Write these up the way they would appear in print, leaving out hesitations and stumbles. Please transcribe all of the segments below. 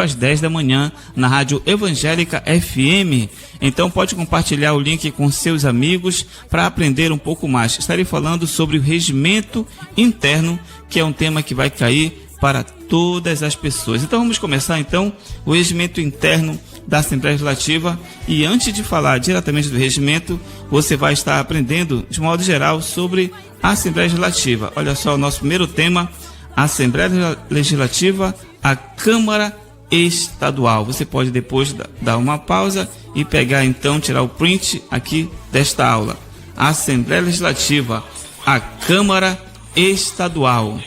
às 10 da manhã na Rádio Evangélica FM. Então pode compartilhar o link com seus amigos para aprender um pouco mais. Estarei falando sobre o regimento interno, que é um tema que vai cair para todas as pessoas. Então vamos começar então o regimento interno da Assembleia Legislativa, e antes de falar diretamente do regimento, você vai estar aprendendo de modo geral sobre a Assembleia Legislativa. Olha só o nosso primeiro tema: Assembleia Legislativa, a Câmara Estadual. Você pode depois dar uma pausa e pegar então, tirar o print aqui desta aula. Assembleia Legislativa, a Câmara Estadual.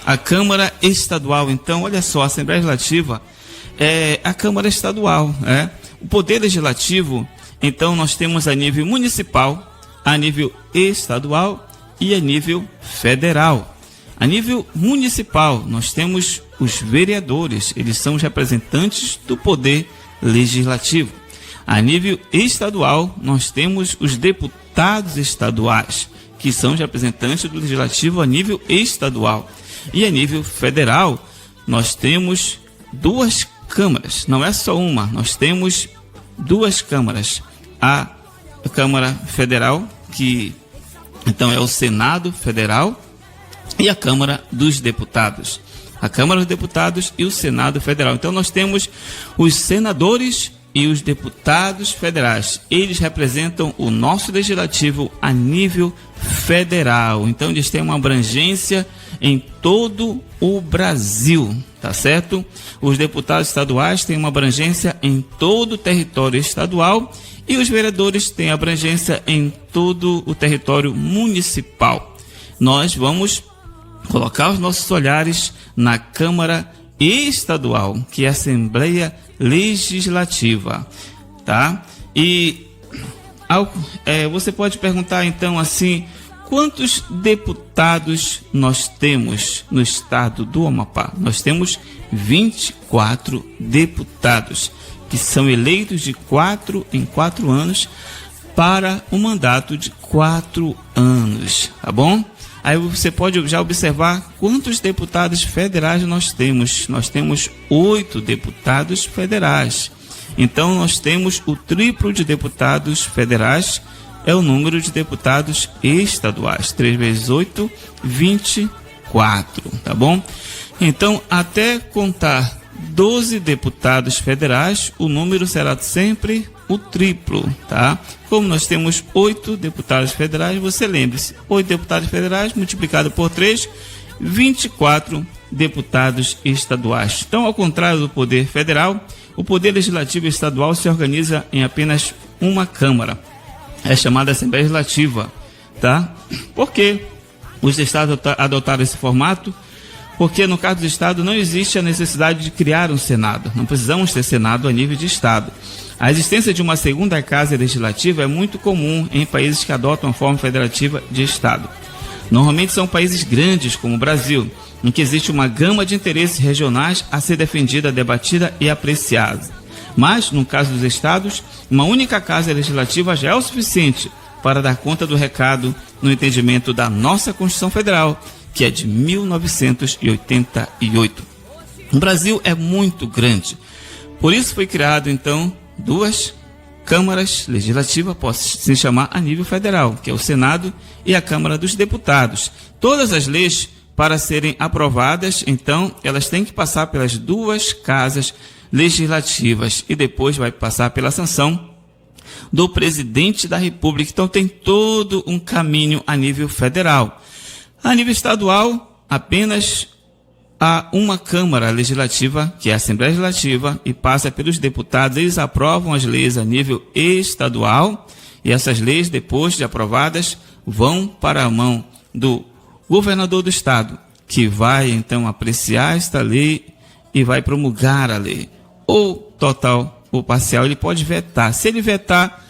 A Câmara Estadual, então, olha só, a Assembleia Legislativa é a Câmara Estadual, né? O Poder Legislativo, então, nós temos a nível municipal, a nível estadual e a nível federal. A nível municipal, nós temos os vereadores, eles são os representantes do Poder Legislativo. A nível estadual, nós temos os deputados estaduais, que são os representantes do Legislativo a nível estadual. E a nível federal, nós temos duas câmaras, não é só uma, nós temos duas câmaras. A Câmara Federal, que então é o Senado Federal, e a Câmara dos Deputados. A Câmara dos Deputados e o Senado Federal. Então nós temos os senadores e os deputados federais. Eles representam o nosso legislativo a nível federal. Então eles têm uma abrangência em todo o Brasil, tá certo? Os deputados estaduais têm uma abrangência em todo o território estadual e os vereadores têm abrangência em todo o território municipal. Nós vamos colocar os nossos olhares na Câmara Estadual, que é a Assembleia Legislativa, tá? E você pode perguntar então assim: quantos deputados nós temos no estado do Amapá? Nós temos 24 deputados, que são eleitos de 4 em 4 anos para um mandato de 4 anos, tá bom? Aí você pode já observar quantos deputados federais nós temos. Nós temos 8 deputados federais. Então nós temos o triplo de deputados federais, é o número de deputados estaduais. 3 vezes 8, 24, tá bom? Então, até contar 12 deputados federais, o número será sempre o triplo, tá? Como nós temos 8 deputados federais, você lembre-se, 8 deputados federais multiplicado por 3, 24 deputados estaduais. Então, ao contrário do poder federal, o poder legislativo estadual se organiza em apenas uma Câmara. É chamada Assembleia Legislativa, tá? Por que os estados adotaram esse formato? Porque no caso do estado não existe a necessidade de criar um Senado. Não precisamos ter Senado a nível de estado. A existência de uma segunda casa legislativa é muito comum em países que adotam a forma federativa de estado. Normalmente são países grandes, como o Brasil, em que existe uma gama de interesses regionais a ser defendida, debatida e apreciada. Mas, no caso dos estados, uma única casa legislativa já é o suficiente para dar conta do recado no entendimento da nossa Constituição Federal, que é de 1988. O Brasil é muito grande. Por isso foi criado, então, 2 câmaras legislativas, pode se chamar a nível federal, que é o Senado e a Câmara dos Deputados. Todas as leis, para serem aprovadas, então, elas têm que passar pelas 2 casas legislativas e depois vai passar pela sanção do presidente da República. Então tem todo um caminho a nível federal. A nível estadual, apenas há uma Câmara Legislativa, que é a Assembleia Legislativa, e passa pelos deputados. Eles aprovam as leis a nível estadual e essas leis, depois de aprovadas, vão para a mão do governador do estado, que vai então apreciar esta lei e vai promulgar a lei. Ou total ou parcial, ele pode vetar. Se ele vetar,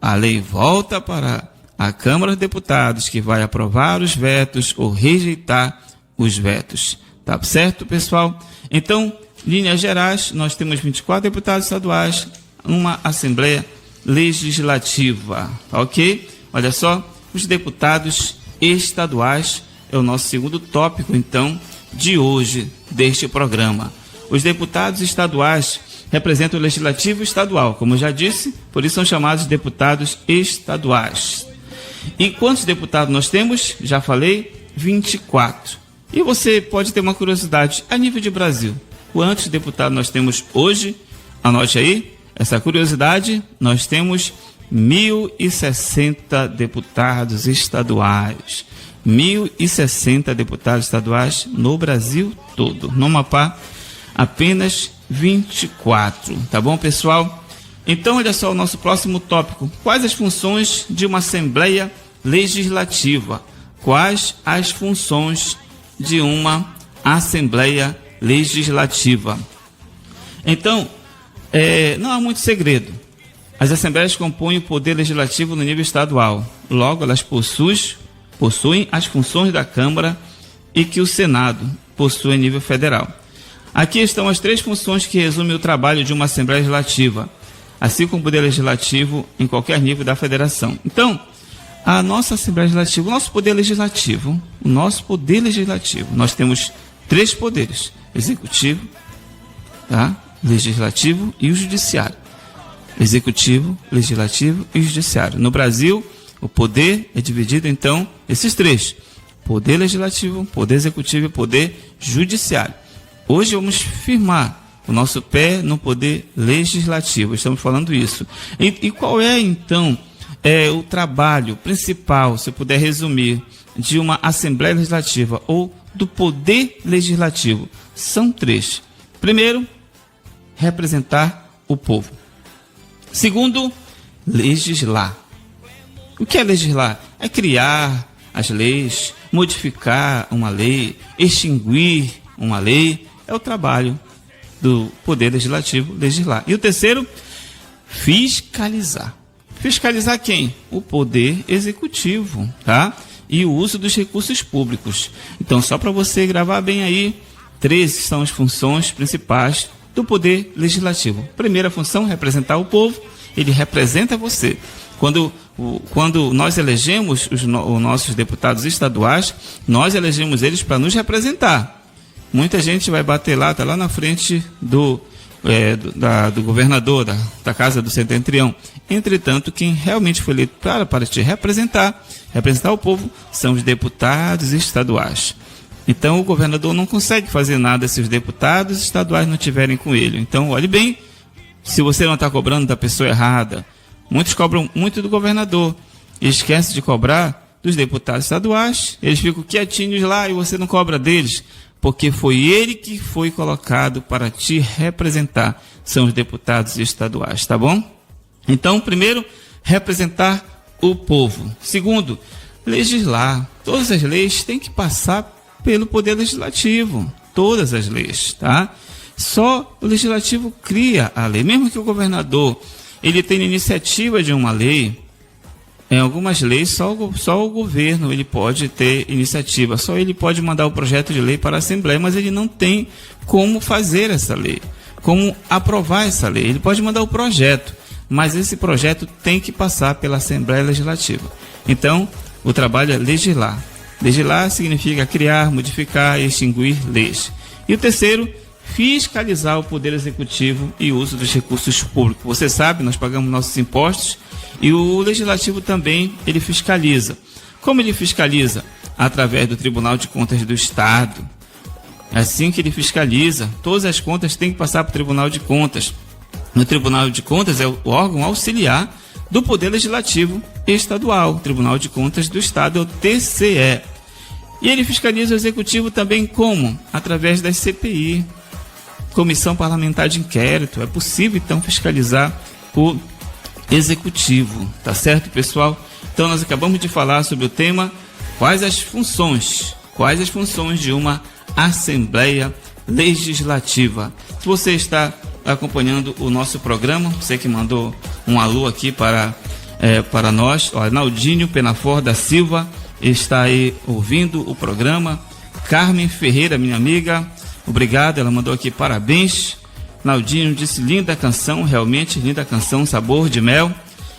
a lei volta para a Câmara dos Deputados, que vai aprovar os vetos ou rejeitar os vetos. Tá certo, pessoal? Então, linhas gerais, nós temos 24 deputados estaduais, uma Assembleia Legislativa. Tá ok? Olha só, os deputados estaduais é o nosso segundo tópico, então, de hoje, deste programa. Os deputados estaduais representam o legislativo estadual, como eu já disse, por isso são chamados de deputados estaduais. E quantos deputados nós temos? Já falei, 24. E você pode ter uma curiosidade, a nível de Brasil, quantos deputados nós temos hoje? Anote aí, essa curiosidade, nós temos 1.060 deputados estaduais. 1.060 deputados estaduais no Brasil todo. No Amapá, apenas 24. Tá bom, pessoal? Então, olha só o nosso próximo tópico. Quais as funções de uma Assembleia Legislativa? Quais as funções de uma Assembleia Legislativa? Então, não há muito segredo. As assembleias compõem o poder legislativo no nível estadual. Logo, elas possuem as funções da Câmara e que o Senado possui em nível federal. Aqui estão as 3 funções que resumem o trabalho de uma Assembleia Legislativa, assim como o poder legislativo em qualquer nível da federação. Então, a nossa Assembleia Legislativa, o nosso poder legislativo, nós temos 3 poderes: executivo, tá? Legislativo e o judiciário. Executivo, legislativo e judiciário. No Brasil, o poder é dividido, então, esses 3. Poder legislativo, poder executivo e poder judiciário. Hoje vamos firmar o nosso pé no poder legislativo. Estamos falando isso. E qual é, então, o trabalho principal, se eu puder resumir, de uma Assembleia Legislativa ou do poder legislativo? São 3. Primeiro, representar o povo. Segundo, legislar. O que é legislar? É criar as leis, modificar uma lei, extinguir uma lei. É o trabalho do Poder Legislativo, legislar. E o terceiro, fiscalizar. Fiscalizar quem? O Poder Executivo, tá? E o uso dos recursos públicos. Então, só para você gravar bem aí, 3 são as funções principais do Poder Legislativo. Primeira função, representar o povo. Ele representa você. Quando nós elegemos os nossos deputados estaduais, nós elegemos eles para nos representar. Muita gente vai bater lá, está lá na frente do governador, da Casa do Setentrião. Entretanto, quem realmente foi eleito para te representar o povo, são os deputados estaduais. Então, o governador não consegue fazer nada se os deputados estaduais não estiverem com ele. Então, olhe bem, se você não está cobrando da pessoa errada. Muitos cobram muito do governador e esquecem de cobrar dos deputados estaduais. Eles ficam quietinhos lá e você não cobra deles, porque foi ele que foi colocado para te representar. São os deputados estaduais, tá bom? Então, primeiro, representar o povo. Segundo, legislar. Todas as leis têm que passar pelo Poder Legislativo. Todas as leis, tá? Só o Legislativo cria a lei. Mesmo que o governador ele tenha iniciativa de uma lei, em algumas leis só o governo ele pode ter iniciativa, só ele pode mandar o projeto de lei para a Assembleia, mas ele não tem como fazer essa lei, como aprovar essa lei. Ele pode mandar o projeto, mas esse projeto tem que passar pela Assembleia Legislativa. Então, o trabalho é legislar. Legislar significa criar, modificar e extinguir leis. E o terceiro, fiscalizar o Poder Executivo e o uso dos recursos públicos. Você sabe, nós pagamos nossos impostos e o Legislativo também, ele fiscaliza. Como ele fiscaliza? Através do Tribunal de Contas do Estado. É assim que ele fiscaliza. Todas as contas têm que passar para o Tribunal de Contas. O Tribunal de Contas é o órgão auxiliar do Poder Legislativo Estadual. O Tribunal de Contas do Estado é o TCE. E ele fiscaliza o Executivo também como? Através da CPI, Comissão Parlamentar de Inquérito. É possível, então, fiscalizar o Executivo. Tá certo, pessoal? Então, nós acabamos de falar sobre o tema quais as funções de uma Assembleia Legislativa. Se você está acompanhando o nosso programa, você que mandou um alô aqui para nós, ó, Naldinho Penafor da Silva está aí ouvindo o programa. Carmen Ferreira, minha amiga, obrigado, ela mandou aqui parabéns. Naldinho disse linda canção, realmente linda canção, Sabor de Mel.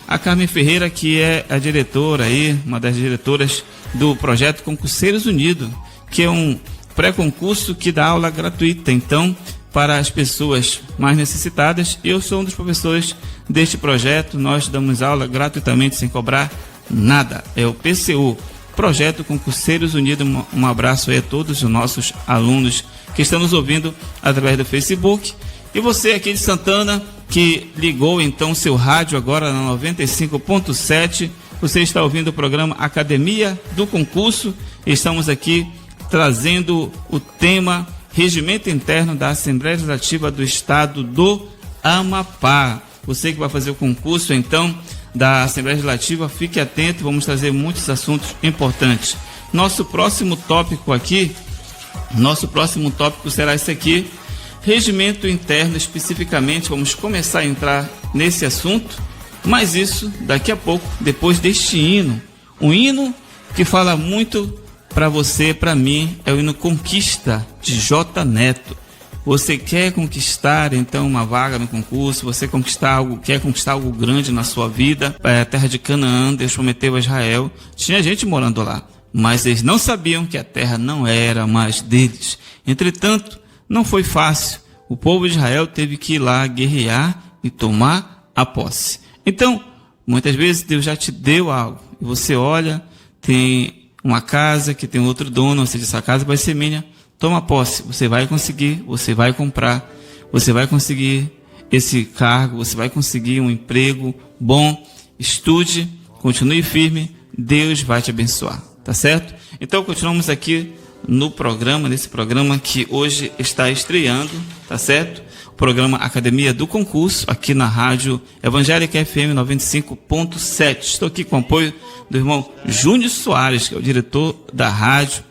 A Carmen Ferreira, que é a diretora aí, uma das diretoras do projeto Concurseiros Unidos, que é um pré-concurso que dá aula gratuita, então, para as pessoas mais necessitadas. Eu sou um dos professores deste projeto, nós damos aula gratuitamente, sem cobrar nada. É o PCU, Projeto Concurseiros Unidos. Um abraço aí a todos os nossos alunos que estão nos ouvindo através do Facebook. E você aqui de Santana, que ligou então seu rádio agora na 95.7, você está ouvindo o programa Academia do Concurso. Estamos aqui trazendo o tema Regimento Interno da Assembleia Legislativa do Estado do Amapá. Você que vai fazer o concurso então da Assembleia Legislativa, fique atento, vamos trazer muitos assuntos importantes. Nosso próximo tópico será esse aqui, Regimento Interno especificamente. Vamos começar a entrar nesse assunto, mas isso daqui a pouco, depois deste hino. Um hino que fala muito para você, para mim, é o hino Conquista, de J. Neto. Você quer conquistar, então, uma vaga no concurso, você quer conquistar algo grande na sua vida. A terra de Canaã, Deus prometeu a Israel. Tinha gente morando lá, mas eles não sabiam que a terra não era mais deles. Entretanto, não foi fácil. O povo de Israel teve que ir lá guerrear e tomar a posse. Então, muitas vezes Deus já te deu algo, e você olha, tem uma casa que tem outro dono, ou seja, essa casa vai ser minha, toma posse, você vai conseguir, você vai comprar, você vai conseguir esse cargo, você vai conseguir um emprego bom, estude, continue firme, Deus vai te abençoar, tá certo? Então continuamos aqui nesse programa que hoje está estreando, tá certo? O programa Academia do Concurso, aqui na Rádio Evangélica FM 95.7. Estou aqui com o apoio do irmão Júnior Soares, que é o diretor da rádio.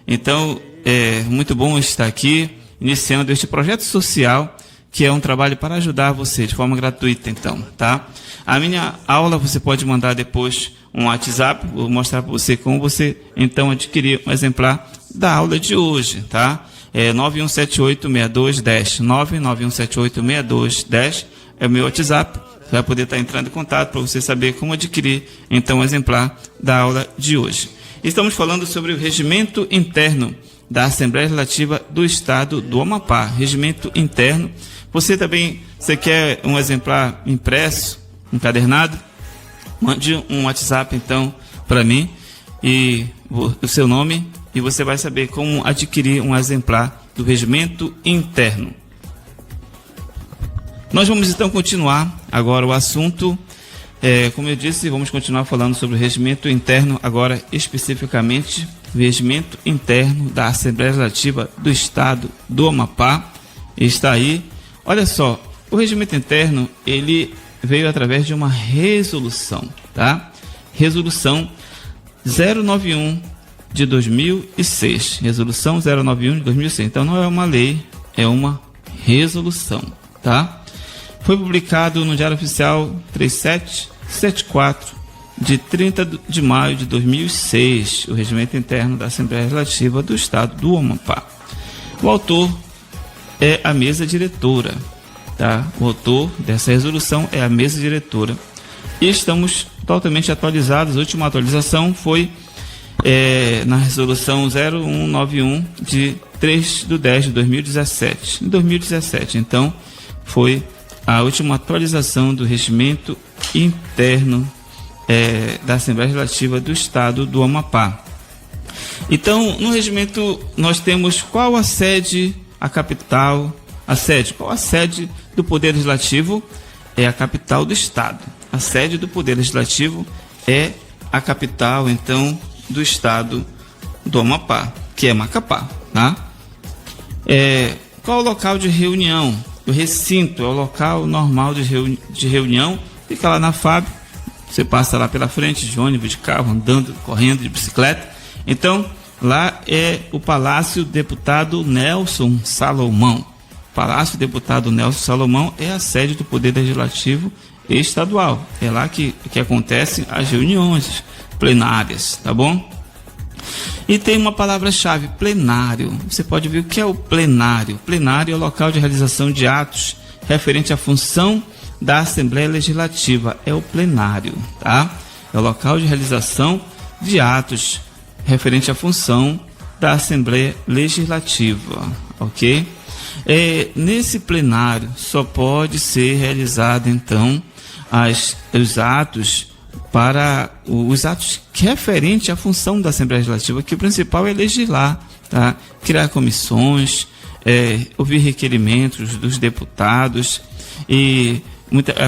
Então, é muito bom estar aqui, iniciando este projeto social, que é um trabalho para ajudar você de forma gratuita, então, tá? A minha aula você pode mandar depois um WhatsApp, vou mostrar para você como você, então, adquirir um exemplar da aula de hoje, tá? É 91786210, 991786210 é o meu WhatsApp. Você vai poder estar entrando em contato para você saber como adquirir, então, o exemplar da aula de hoje. Estamos falando sobre o regimento interno da Assembleia Legislativa do Estado do Amapá. Regimento interno. Você quer um exemplar impresso, encadernado? Mande um WhatsApp, então, para mim, e o seu nome, e você vai saber como adquirir um exemplar do regimento interno. Nós vamos então continuar agora o assunto. Como eu disse, vamos continuar falando sobre o regimento interno, agora especificamente o regimento interno da Assembleia Legislativa do Estado do Amapá. Está aí. Olha só, o regimento interno, ele veio através de uma resolução, tá? Resolução 091 de 2006. Resolução 091 de 2006. Então não é uma lei, é uma resolução, tá? Foi publicado no Diário Oficial 3774 de 30 de maio de 2006, o regimento interno da Assembleia Legislativa do Estado do Amapá. O autor é a mesa diretora, tá? O autor dessa resolução é a mesa diretora. E estamos totalmente atualizados. A última atualização foi na resolução 0191 de 3 de 10 de 2017. Em 2017, então, foi a última atualização do regimento interno da Assembleia Legislativa do Estado do Amapá. Então, no regimento, nós temos qual a sede, a capital, qual a sede do Poder Legislativo? É a capital do Estado. A sede do Poder Legislativo é a capital, então, do Estado do Amapá, que é Macapá, tá? Qual o local de reunião? O recinto é o local normal de reunião, fica lá na FAB, você passa lá pela frente, de ônibus, de carro, andando, correndo, de bicicleta. Então, lá é o Palácio Deputado Nelson Salomão. Palácio Deputado Nelson Salomão é a sede do Poder Legislativo Estadual. É lá que acontecem as reuniões plenárias, tá bom? E tem uma palavra-chave, plenário. Você pode ver o que é o plenário. Plenário é o local de realização de atos referente à função da Assembleia Legislativa. É o plenário, tá? É o local de realização de atos referente à função da Assembleia Legislativa, ok? Nesse plenário só pode ser realizado, então, os atos referentes à função da Assembleia Legislativa, que o principal é legislar, tá? Criar comissões, ouvir requerimentos dos deputados e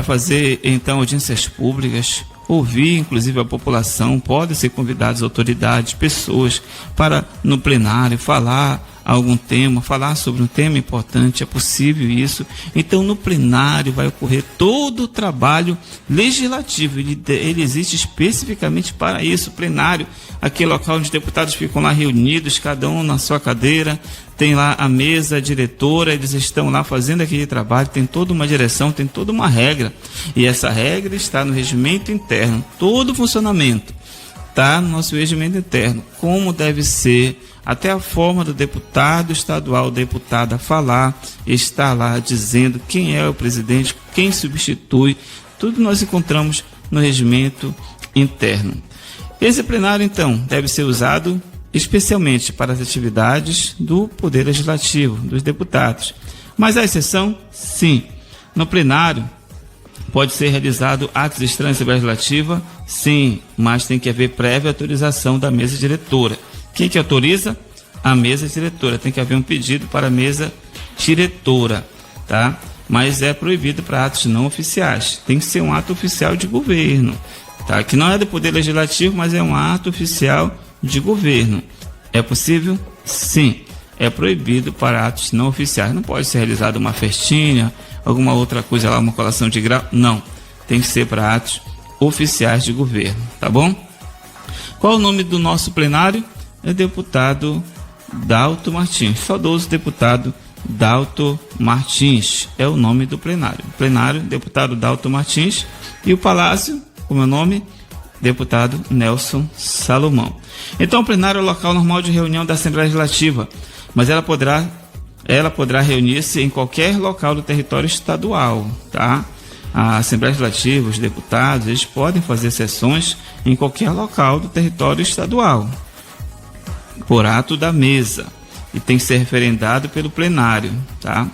fazer, então, audiências públicas, ouvir, inclusive, a população. Podem ser convidadas autoridades, pessoas, para, no plenário, falar algum tema, falar sobre um tema importante. É possível isso. Então, no plenário vai ocorrer todo o trabalho legislativo. Ele existe especificamente para isso. O plenário, aquele local onde os deputados ficam lá reunidos, cada um na sua cadeira, tem lá a mesa diretora, eles estão lá fazendo aquele trabalho, tem toda uma direção, tem toda uma regra, e essa regra está no regimento interno. Todo o funcionamento está no nosso regimento interno, como deve ser, até a forma do deputado estadual, deputada falar, está lá dizendo quem é o presidente, quem substitui, tudo nós encontramos no regimento interno. Esse plenário, então, deve ser usado especialmente para as atividades do Poder Legislativo, dos deputados. Mas a exceção, sim. No plenário, pode ser realizado atos estranhos à Assembleia Legislativa, sim, mas tem que haver prévia autorização da mesa diretora. Quem que autoriza? A mesa diretora. Tem que haver um pedido para a mesa diretora, tá? Mas é proibido para atos não oficiais. Tem que ser um ato oficial de governo, tá? Que não é do Poder Legislativo, mas é um ato oficial de governo. É possível? Sim. É proibido para atos não oficiais. Não pode ser realizada uma festinha, alguma outra coisa lá, uma colação de grau. Não. Tem que ser para atos oficiais de governo, tá bom? Qual o nome do nosso plenário? É deputado Dalto Martins. Saudoso deputado Dalto Martins. É o nome do plenário. Plenário, deputado Dalto Martins. E o palácio, como é o nome? Deputado Nelson Salomão. Então, o plenário é o local normal de reunião da Assembleia Legislativa, mas ela poderá reunir-se em qualquer local do território estadual, tá? A Assembleia Legislativa, os deputados, eles podem fazer sessões em qualquer local do território estadual, por ato da mesa, e tem que ser referendado pelo plenário, tá?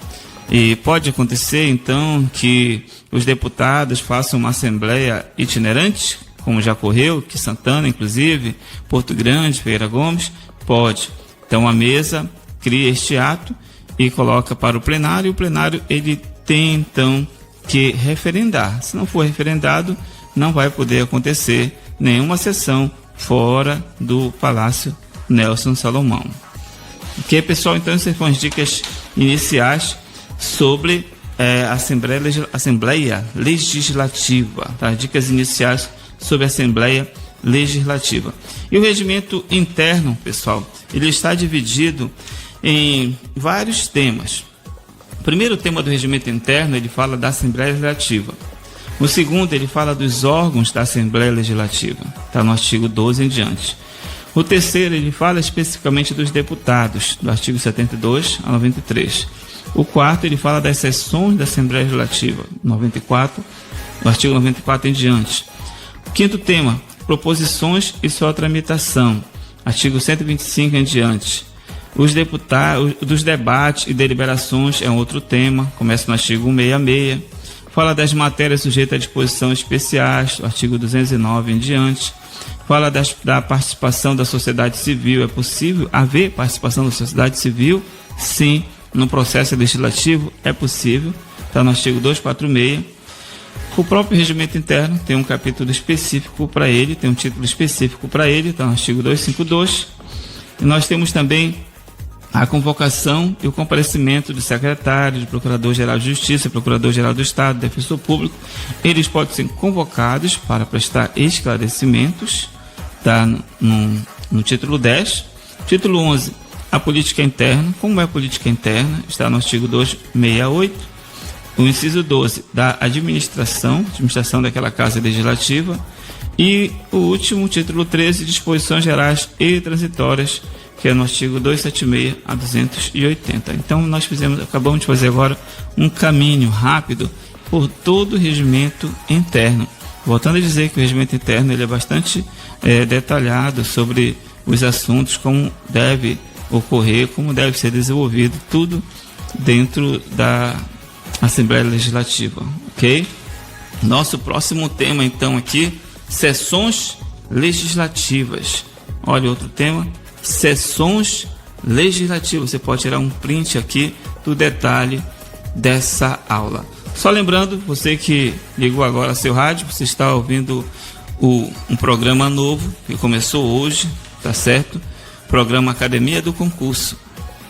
E pode acontecer, então, que os deputados façam uma assembleia itinerante, como já ocorreu, que Santana, inclusive, Porto Grande, Feira Gomes, pode. Então, a mesa cria este ato e coloca para o plenário, e o plenário ele tem, então, que referendar. Se não for referendado, não vai poder acontecer nenhuma sessão fora do Palácio Nelson Salomão. Ok, pessoal? Então, essas foram as dicas iniciais sobre a Assembleia Legislativa, tá? Dicas iniciais sobre a Assembleia Legislativa. E o regimento interno, pessoal, ele está dividido em vários temas. O primeiro tema do regimento interno, ele fala da Assembleia Legislativa. O segundo, ele fala dos órgãos da Assembleia Legislativa, está no artigo 12 em diante. O terceiro, ele fala especificamente dos deputados, do artigo 72 a 93. O quarto, ele fala das sessões da Assembleia Legislativa, 94, do artigo 94 em diante. Quinto tema, proposições e sua tramitação, artigo 125 em diante. Os deputados, dos debates e deliberações é um outro tema, começa no artigo 166. Fala das matérias sujeitas a disposição especiais, artigo 209 em diante. Fala da participação da sociedade civil. É possível haver participação da sociedade civil? Sim, no processo legislativo é possível, está no artigo 246. O próprio regimento interno tem um capítulo específico para ele, tem um título específico para ele, está no artigo 252. E nós temos também a convocação e o comparecimento do secretário, do Procurador-Geral de Justiça, Procurador-Geral do Estado, Defensor Público. Eles podem ser convocados para prestar esclarecimentos, tá? No título 10. Título 11, a política interna. Como é a política interna? Está no artigo 268. O inciso 12, da administração daquela Casa Legislativa. E o último, título 13, disposições gerais e transitórias, que é no artigo 276 a 280. Então, nós acabamos de fazer agora um caminho rápido por todo o regimento interno. Voltando a dizer que o regimento interno ele é bastante detalhado sobre os assuntos, como deve ocorrer, como deve ser desenvolvido, tudo dentro da Assembleia Legislativa, ok? Nosso próximo tema, então, aqui, sessões legislativas. Olha outro tema, sessões legislativas. Você pode tirar um print aqui do detalhe dessa aula. Só lembrando, você que ligou agora seu rádio, você está ouvindo um programa novo que começou hoje, tá certo? Programa Academia do Concurso,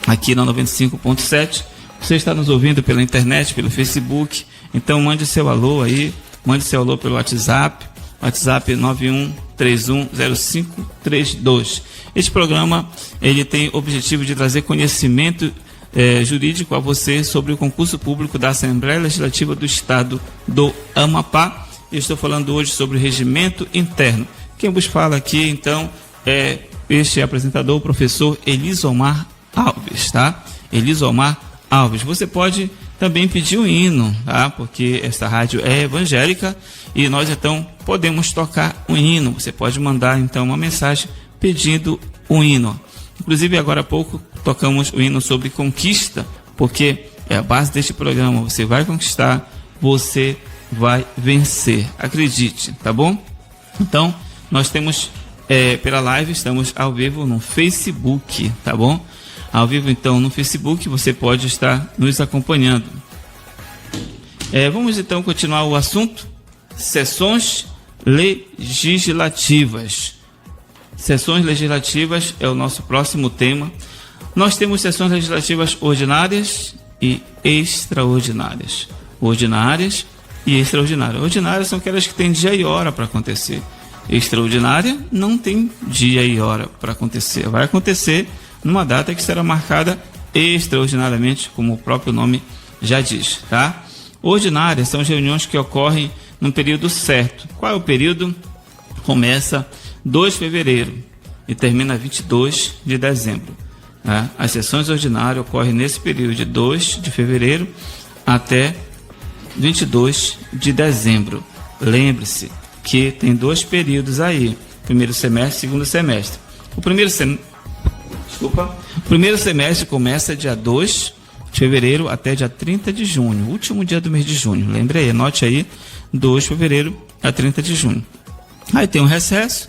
aqui na 95.7. Você está nos ouvindo pela internet, pelo Facebook. Então mande seu alô aí, mande seu alô pelo WhatsApp 91310532. Este programa ele tem o objetivo de trazer conhecimento jurídico a você sobre o concurso público da Assembleia Legislativa do Estado do Amapá. Eu estou falando hoje sobre o regimento interno. Quem vos fala aqui, então, é este apresentador, o professor Elisomar Alves, tá? Elisomar Alves. Você pode também pedir um hino, tá? Porque esta rádio é evangélica e nós, então, podemos tocar um hino. Você pode mandar, então, uma mensagem pedindo um hino. Inclusive, agora há pouco, tocamos o hino sobre conquista, porque é a base deste programa. Você vai conquistar, você vai vencer. Acredite, tá bom? Então, nós temos pela live, estamos ao vivo no Facebook, tá bom? Ao vivo, então, no Facebook, você pode estar nos acompanhando. Vamos, então, continuar o assunto. Sessões legislativas. Sessões legislativas é o nosso próximo tema. Nós temos sessões legislativas ordinárias e extraordinárias. Ordinárias e extraordinárias. Ordinárias são aquelas que têm dia e hora para acontecer. Extraordinária não tem dia e hora para acontecer. Vai acontecer numa data que será marcada extraordinariamente, como o próprio nome já diz, tá? Ordinárias são as reuniões que ocorrem num período certo. Qual é o período? Começa 2 de fevereiro e termina 22 de dezembro. Tá? As sessões ordinárias ocorrem nesse período de 2 de fevereiro até 22 de dezembro. Lembre-se que tem 2 períodos aí, primeiro semestre e segundo semestre. O primeiro semestre começa dia 2 de fevereiro até dia 30 de junho, último dia do mês de junho. Lembre aí, anote aí, 2 de fevereiro a 30 de junho. Aí tem um recesso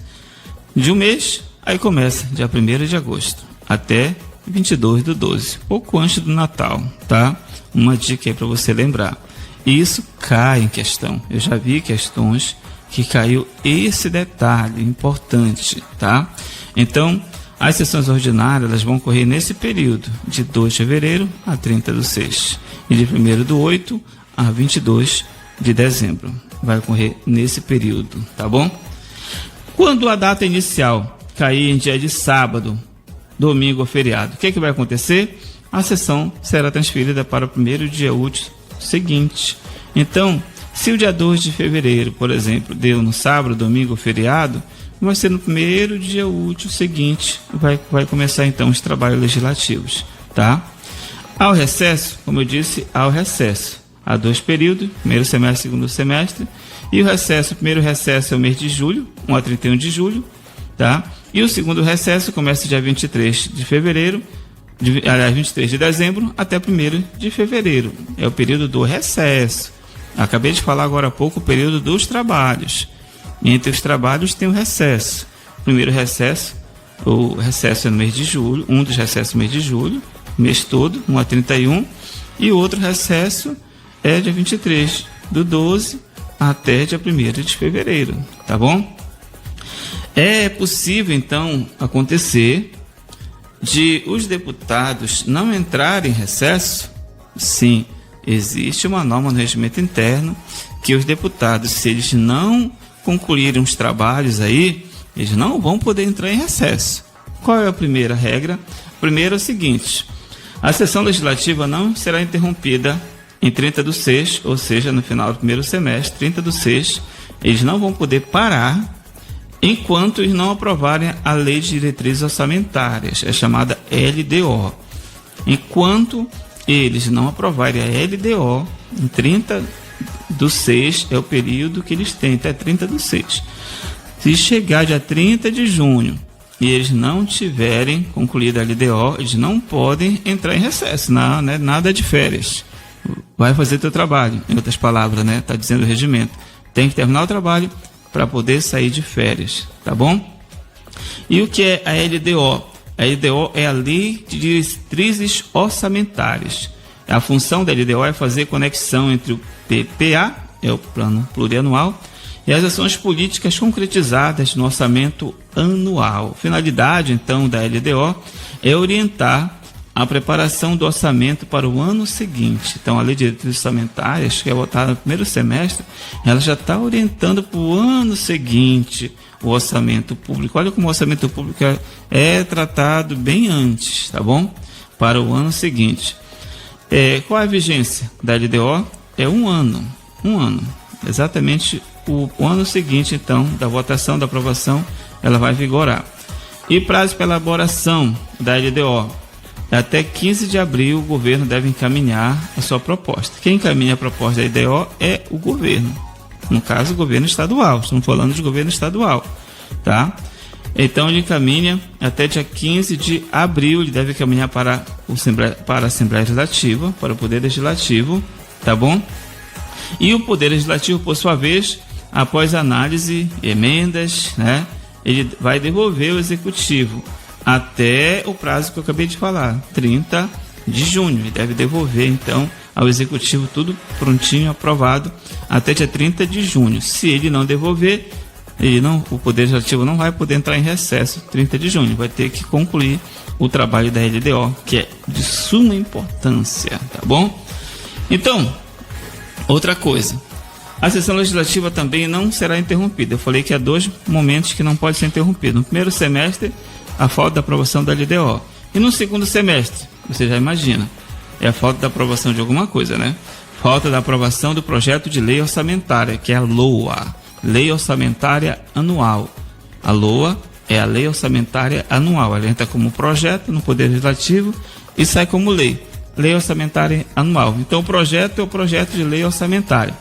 de um mês, aí começa dia 1º de agosto até 22 do 12, pouco antes do Natal, tá? Uma dica aí para você lembrar. Isso cai em questão. Eu já vi questões que caiu esse detalhe importante, tá? Então, as sessões ordinárias elas vão ocorrer nesse período, de 2 de fevereiro a 30 do 6, e de 1º do 8 a 22 de dezembro. Vai ocorrer nesse período, tá bom? Quando a data inicial cair em dia de sábado, domingo ou feriado, o que vai acontecer? A sessão será transferida para o primeiro dia útil seguinte. Então, se o dia 2 de fevereiro, por exemplo, deu no sábado, domingo ou feriado, vai ser no primeiro dia útil seguinte, vai começar então os trabalhos legislativos, tá? Ao recesso, como eu disse, ao recesso. Há 2 períodos, primeiro semestre, segundo semestre, e o recesso, o primeiro recesso é o mês de julho, 1 a 31 de julho, tá? E o segundo recesso começa dia 23 de fevereiro, 23 de dezembro até 1º de fevereiro. É o período do recesso. Acabei de falar agora há pouco o período dos trabalhos. Entre os trabalhos tem o recesso. O primeiro recesso, o recesso é no mês de julho, um dos recessos no mês de julho, mês todo, 1 a 31, e o outro recesso é dia 23 do 12 até dia 1º de fevereiro, tá bom? É possível, então, acontecer de os deputados não entrarem em recesso? Sim, existe uma norma no regimento interno que os deputados, se eles não concluírem os trabalhos aí, eles não vão poder entrar em recesso. Qual é a primeira regra? A primeira é o seguinte: a sessão legislativa não será interrompida em 30 do 6, ou seja, no final do primeiro semestre, 30 do 6, eles não vão poder parar enquanto eles não aprovarem a Lei de Diretrizes Orçamentárias, é chamada LDO. Enquanto eles não aprovarem a LDO, em 30 do 6 é o período que eles têm, até 30 do 6. Se chegar dia 30 de junho, e eles não tiverem concluído a LDO, eles não podem entrar em recesso, não, né? Nada de férias. Vai fazer teu trabalho, em outras palavras, né? Está dizendo o regimento. Tem que terminar o trabalho para poder sair de férias, tá bom? E o que é a LDO? A LDO é a Lei de Diretrizes Orçamentárias. A função da LDO é fazer conexão entre o PPA, é o Plano Plurianual, e as ações políticas concretizadas no orçamento anual. Finalidade, então, da LDO é orientar a preparação do orçamento para o ano seguinte. Então, a Lei de Diretrizes Orçamentárias, que é votada no primeiro semestre, ela já está orientando para o ano seguinte o orçamento público. Olha como o orçamento público é tratado bem antes, tá bom? Para o ano seguinte. Qual é a vigência da LDO? É um ano. Exatamente o ano seguinte, então, da votação, da aprovação, ela vai vigorar. E prazo para elaboração da LDO? Até 15 de abril, o governo deve encaminhar a sua proposta. Quem encaminha a proposta da LDO é o governo. No caso, o governo estadual. Estamos falando de governo estadual, tá? Então, ele encaminha até dia 15 de abril, ele deve encaminhar para a Assembleia Legislativa, para o Poder Legislativo, tá bom? E o Poder Legislativo, por sua vez, após análise, emendas, né, ele vai devolver ao Executivo até o prazo que eu acabei de falar, 30 de junho. Ele deve devolver, então, ao Executivo tudo prontinho, aprovado, até dia 30 de junho. Se ele não devolver, o Poder Legislativo não vai poder entrar em recesso 30 de junho. Vai ter que concluir o trabalho da LDO, que é de suma importância, tá bom? Então, outra coisa, a sessão legislativa também não será interrompida. Eu falei que há 2 momentos que não pode ser interrompido. No primeiro semestre, a falta da aprovação da LDO. E no segundo semestre, você já imagina, é a falta da aprovação de alguma coisa, né? Falta da aprovação do projeto de lei orçamentária, que é a LOA, Lei Orçamentária Anual. A LOA é a Lei Orçamentária Anual. Ela entra como projeto no Poder Legislativo e sai como lei. Lei Orçamentária Anual. Então, o projeto é o projeto de lei orçamentária.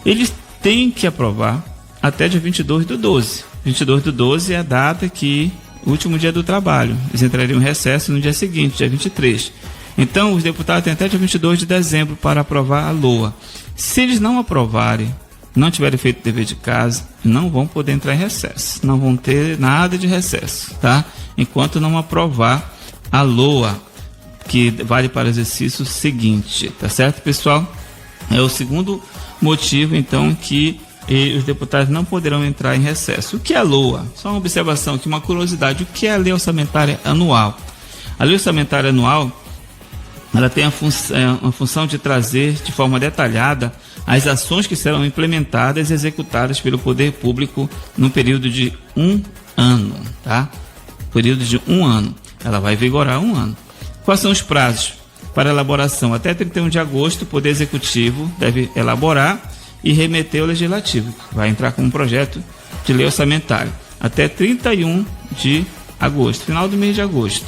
Eles têm que aprovar até dia 22/12. 22/12 é a data que, último dia do trabalho. Eles entrariam em recesso no dia seguinte, dia 23. Então, os deputados têm até dia 22 de dezembro para aprovar a LOA. Se eles não aprovarem, não tiverem feito dever de casa, não vão poder entrar em recesso. Não vão ter nada de recesso, tá? Enquanto não aprovar a LOA, que vale para o exercício seguinte, tá certo, pessoal? É o segundo motivo, então, que os deputados não poderão entrar em recesso. O que é a LOA? Só uma observação aqui, uma curiosidade. O que é a Lei Orçamentária Anual? A Lei Orçamentária Anual, ela tem a função de trazer de forma detalhada as ações que serão implementadas e executadas pelo poder público no período de 1 ano, tá? Período de 1 ano. Ela vai vigorar 1 ano. Quais são os prazos para elaboração? Até 31 de agosto, o Poder Executivo deve elaborar e remeter ao Legislativo. Vai entrar com um projeto de lei orçamentária. Até 31 de agosto, final do mês de agosto.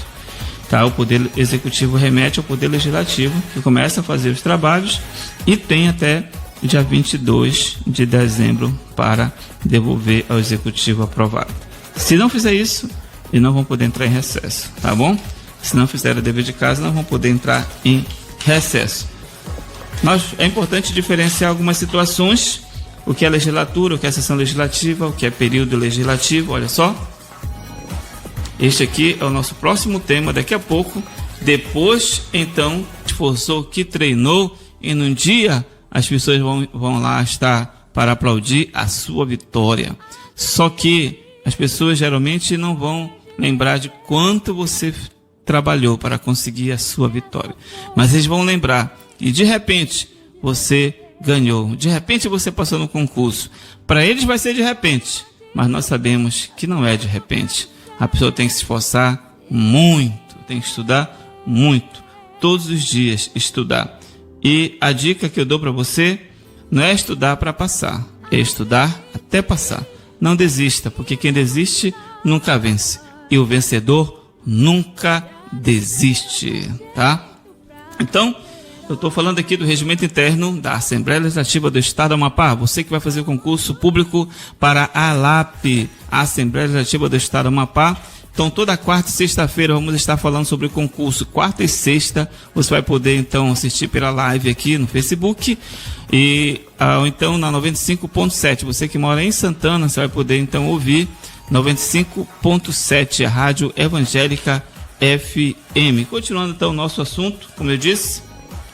Tá? O Poder Executivo remete ao Poder Legislativo, que começa a fazer os trabalhos e tem até dia 22 de dezembro para devolver ao Executivo aprovado. Se não fizer isso, eles não vão poder entrar em recesso, tá bom? Se não fizer o dever de casa, não vão poder entrar em recesso. Mas é importante diferenciar algumas situações, o que é legislatura, o que é sessão legislativa, o que é período legislativo. Olha só, este aqui é o nosso próximo tema daqui a pouco. Depois, então, esforçou, que treinou, e num dia as pessoas vão lá estar para aplaudir a sua vitória. Só que as pessoas geralmente não vão lembrar de quanto você trabalhou para conseguir a sua vitória. Mas eles vão lembrar que de repente você ganhou, de repente você passou no concurso. Para eles vai ser de repente, mas nós sabemos que não é de repente. A pessoa tem que se esforçar muito, tem que estudar muito, todos os dias estudar. E a dica que eu dou para você não é estudar para passar, é estudar até passar. Não desista, porque quem desiste nunca vence. E o vencedor nunca desiste, tá? Então, eu estou falando aqui do regimento interno da Assembleia Legislativa do Estado do Amapá. Você que vai fazer o concurso público para a ALAP, a Assembleia Legislativa do Estado do Amapá, Então, toda quarta e sexta-feira vamos estar falando sobre o concurso. Quarta e sexta, você vai poder, então, assistir pela live aqui no Facebook. Ou então, na 95.7. Você que mora em Santana, você vai poder, então, ouvir 95.7, a Rádio Evangélica FM. Continuando, então, o nosso assunto, como eu disse,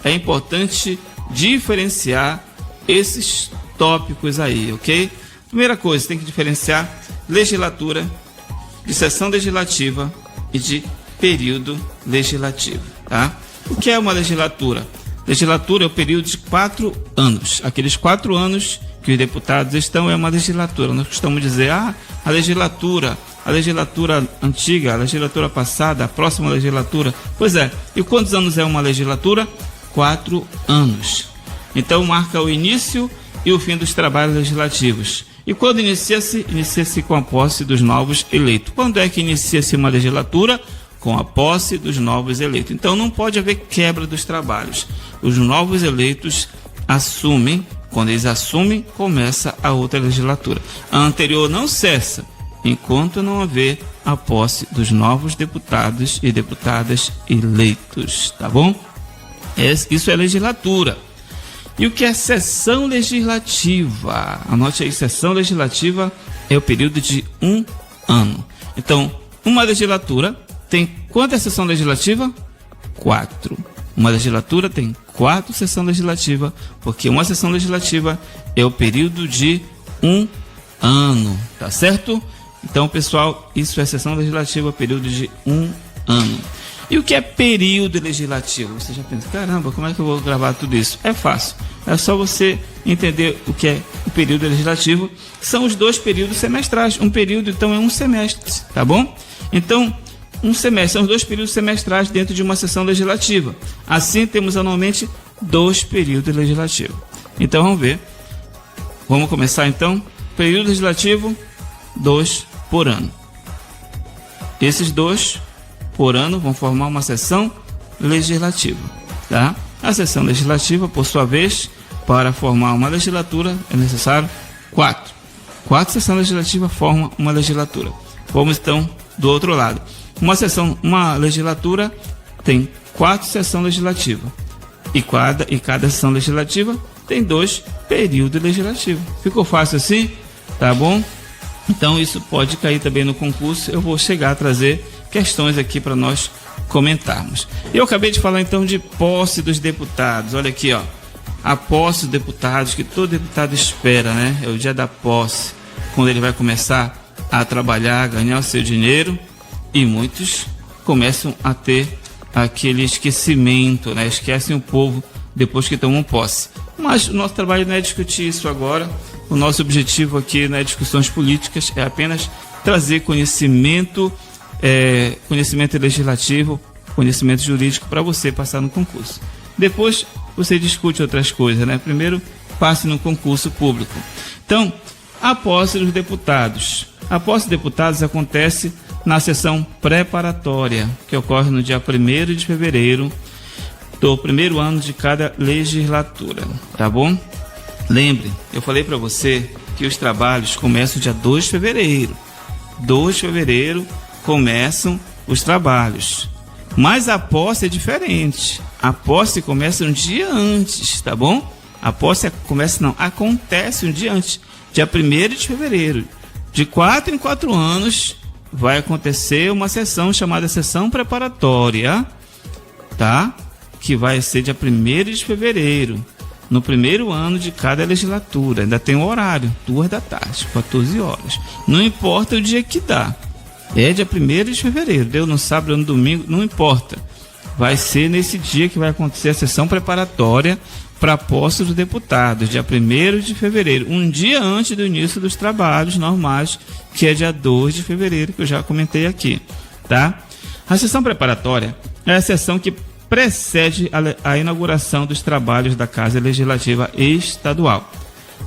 é importante diferenciar esses tópicos aí, ok? Primeira coisa, tem que diferenciar legislatura de sessão legislativa e de período legislativo, tá? O que é uma legislatura? Legislatura é o período de 4 anos. Aqueles 4 anos que os deputados estão é uma legislatura. Nós costumamos dizer, a legislatura antiga, a legislatura passada, a próxima legislatura. Pois é, e quantos anos é uma legislatura? 4 anos. Então marca o início e o fim dos trabalhos legislativos. E quando inicia-se? Inicia-se com a posse dos novos eleitos. Quando é que inicia-se uma legislatura? Com a posse dos novos eleitos. Então não pode haver quebra dos trabalhos. Os novos eleitos assumem, quando eles assumem, começa a outra legislatura. A anterior não cessa, enquanto não haver a posse dos novos deputados e deputadas eleitos, tá bom? Isso é legislatura. E o que é sessão legislativa? Anote aí, sessão legislativa é o período de 1 ano. Então, uma legislatura tem quanta sessão legislativa? 4. Uma legislatura tem 4 sessões legislativas, porque uma sessão legislativa é o período de 1 ano, tá certo? Então, pessoal, isso é sessão legislativa, período de 1 ano. E o que é período legislativo? Você já pensa, caramba, como é que eu vou gravar tudo isso? É fácil, é só você entender o que é o período legislativo. São os 2 períodos semestrais. Um período, então, é um semestre, tá bom? Então, um semestre, são os 2 períodos semestrais dentro de uma sessão legislativa. Assim, temos anualmente 2 períodos legislativos. Então, vamos ver. Vamos começar, então. Período legislativo, 2 por ano. Esses 2 por ano vão formar uma sessão legislativa, tá? A sessão legislativa, por sua vez, para formar uma legislatura é necessário 4. 4 sessões legislativas formam uma legislatura. Vamos então do outro lado. Uma legislatura tem 4 sessões legislativas e cada sessão legislativa tem 2 períodos legislativos. Ficou fácil assim? Tá bom? Então isso pode cair também no concurso. Eu vou chegar a trazer questões aqui para nós comentarmos. Eu acabei de falar então de posse dos deputados. Olha aqui, ó, a posse dos deputados, que todo deputado espera, né? É o dia da posse, quando ele vai começar a trabalhar, ganhar o seu dinheiro, e muitos começam a ter aquele esquecimento, né? Esquecem o povo depois que tomam posse. Mas o nosso trabalho não é discutir isso agora. O nosso objetivo aqui não é discussões políticas, é apenas trazer conhecimento legislativo, conhecimento jurídico para você passar no concurso. Depois você discute outras coisas, né? Primeiro, passe no concurso público. Então, a posse dos deputados. A posse dos deputados acontece na sessão preparatória, que ocorre no dia 1º de fevereiro do primeiro ano de cada legislatura, tá bom? Lembre, eu falei para você que os trabalhos começam dia 2 de fevereiro. 2 de fevereiro começam os trabalhos. Mas a posse é diferente. A posse começa um dia antes, tá bom? A posse acontece um dia antes, dia 1º de fevereiro. De 4 em 4 anos vai acontecer uma sessão chamada sessão preparatória, tá? Que vai ser dia 1º de fevereiro, no primeiro ano de cada legislatura. Ainda tem um horário, 2 da tarde, 14 horas. Não importa o dia que dá. É dia 1º de fevereiro, deu no sábado ou no domingo, não importa. Vai ser nesse dia que vai acontecer a sessão preparatória para a posse dos deputados, dia 1º de fevereiro, um dia antes do início dos trabalhos normais, que é dia 2 de fevereiro, que eu já comentei aqui, tá? A sessão preparatória é a sessão que precede a inauguração dos trabalhos da Casa Legislativa Estadual,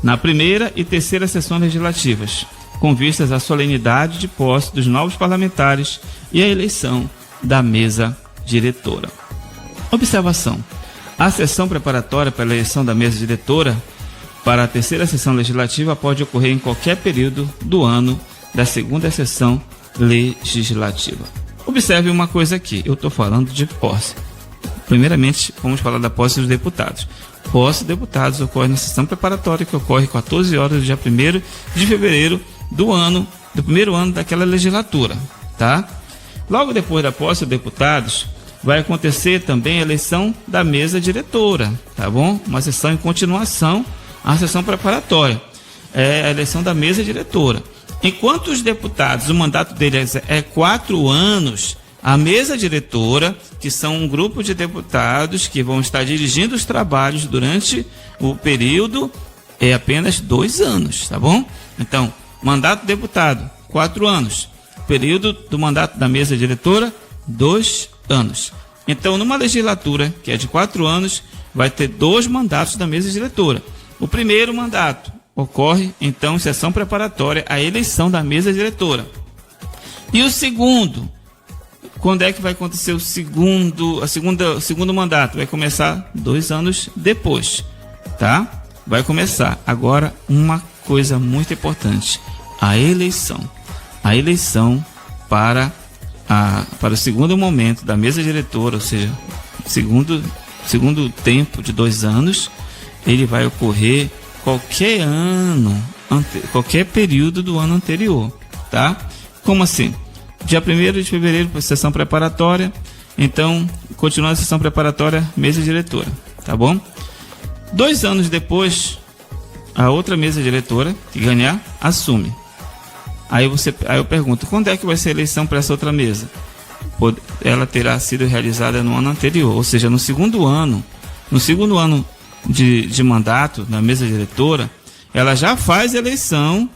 na primeira e terceira sessões legislativas, com vistas à solenidade de posse dos novos parlamentares e a eleição da mesa diretora. Observação: a sessão preparatória para a eleição da mesa diretora para a terceira sessão legislativa pode ocorrer em qualquer período do ano da segunda sessão Legislativa. Observe uma coisa aqui, eu estou falando de posse. Primeiramente, vamos falar da posse dos deputados. Posse de deputados ocorre na sessão preparatória, que ocorre 14 horas do dia 1º de fevereiro do primeiro ano daquela legislatura, tá? Logo depois da posse dos deputados, vai acontecer também a eleição da mesa diretora, tá bom? Uma sessão em continuação à sessão preparatória. É a eleição da mesa diretora. Enquanto os deputados, o mandato deles é 4 anos, a mesa diretora, que são um grupo de deputados que vão estar dirigindo os trabalhos durante o período, é apenas 2 anos, tá bom? Então, mandato do deputado, 4 anos. Período do mandato da mesa diretora, 2 anos. Então, numa legislatura que é de 4 anos, vai ter 2 mandatos da mesa diretora. O primeiro mandato ocorre, então, em sessão preparatória, a eleição da mesa diretora. E o segundo, quando é que vai acontecer o segundo mandato? Vai começar 2 anos depois, tá? Vai começar. Agora, uma coisa muito importante, a eleição. A eleição para o segundo momento da mesa diretora, ou seja, segundo tempo de 2 anos, ele vai ocorrer qualquer ano, qualquer período do ano anterior, tá? Como assim? Dia 1º de fevereiro, sessão preparatória, então, continua a sessão preparatória, mesa diretora, tá bom? 2 anos depois, a outra mesa diretora, que ganhar, assume. Aí eu pergunto, quando é que vai ser a eleição para essa outra mesa? Ela terá sido realizada no ano anterior, ou seja, no segundo ano de mandato da mesa diretora, ela já faz eleição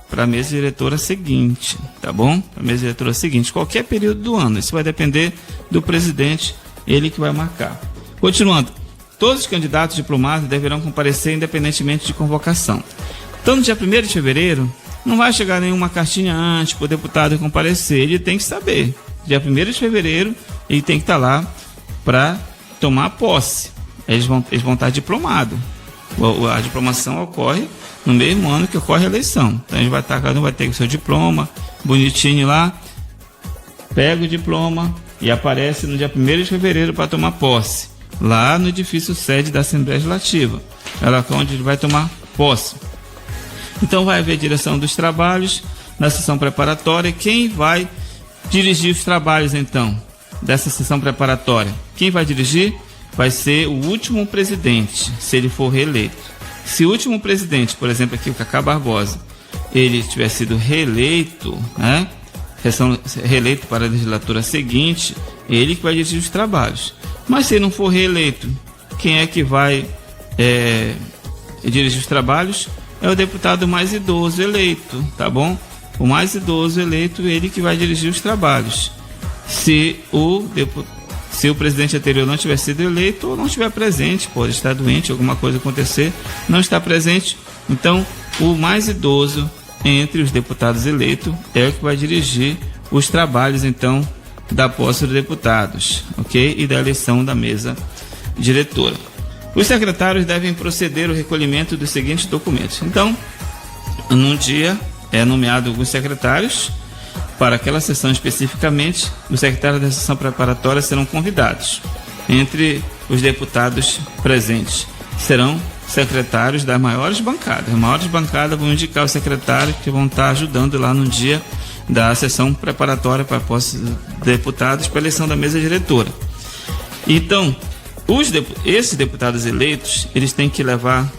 para a mesa diretora seguinte, tá bom? Para a mesa diretora seguinte, qualquer período do ano. Isso vai depender do presidente, ele que vai marcar. Continuando, todos os candidatos diplomados deverão comparecer independentemente de convocação. Então, no dia 1º de fevereiro, não vai chegar nenhuma cartinha antes para o deputado comparecer, ele tem que saber. Dia 1º de fevereiro, ele tem que estar lá para tomar posse. Eles vão estar diplomados. A diplomação ocorre no mesmo ano que ocorre a eleição. Então, cada um vai ter o seu diploma, bonitinho lá, pega o diploma e aparece no dia 1º de fevereiro para tomar posse, lá no edifício sede da Assembleia Legislativa. Ela é onde ele vai tomar posse. Então vai haver direção dos trabalhos na sessão preparatória. Quem vai dirigir os trabalhos, então, dessa sessão preparatória? Quem vai dirigir? Vai ser o último presidente, se ele for reeleito. Se o último presidente, por exemplo, aqui o Cacá Barbosa, ele tiver sido reeleito, né? Reeleito para a legislatura seguinte, ele que vai dirigir os trabalhos. Mas se ele não for reeleito, quem é que vai dirigir os trabalhos? É o deputado mais idoso eleito, tá bom? O mais idoso eleito, ele que vai dirigir os trabalhos. Se o presidente anterior não tiver sido eleito ou não estiver presente, pode estar doente, alguma coisa acontecer, não está presente, então o mais idoso entre os deputados eleitos é o que vai dirigir os trabalhos, então, da posse dos deputados, ok? E da eleição da mesa diretora. Os secretários devem proceder ao recolhimento dos seguintes documentos. Então, num dia é nomeado alguns secretários para aquela sessão especificamente. Os secretários da sessão preparatória serão convidados. Entre os deputados presentes serão secretários das maiores bancadas. As maiores bancadas vão indicar os secretários que vão estar ajudando lá no dia da sessão preparatória para a posse de deputados para a eleição da mesa diretora. Então, esses deputados eleitos, eles têm que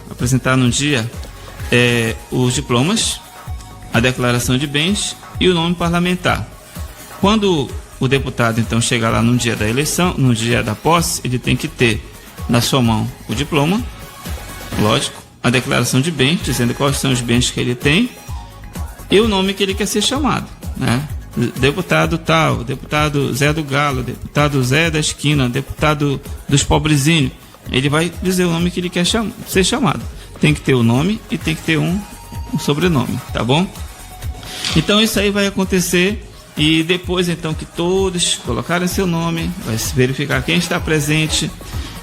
apresentar no dia os diplomas, a declaração de bens e o nome parlamentar. Quando o deputado então chegar lá no dia da eleição, no dia da posse, ele tem que ter na sua mão o diploma, lógico, a declaração de bens, dizendo quais são os bens que ele tem e o nome que ele quer ser chamado, né? Deputado tal, deputado Zé do Galo, deputado Zé da Esquina, deputado dos Pobrezinhos. Ele vai dizer o nome que ele quer ser chamado. Tem que ter o nome e tem que ter um sobrenome, tá bom? Então isso aí vai acontecer e depois então que todos colocarem seu nome, vai se verificar quem está presente.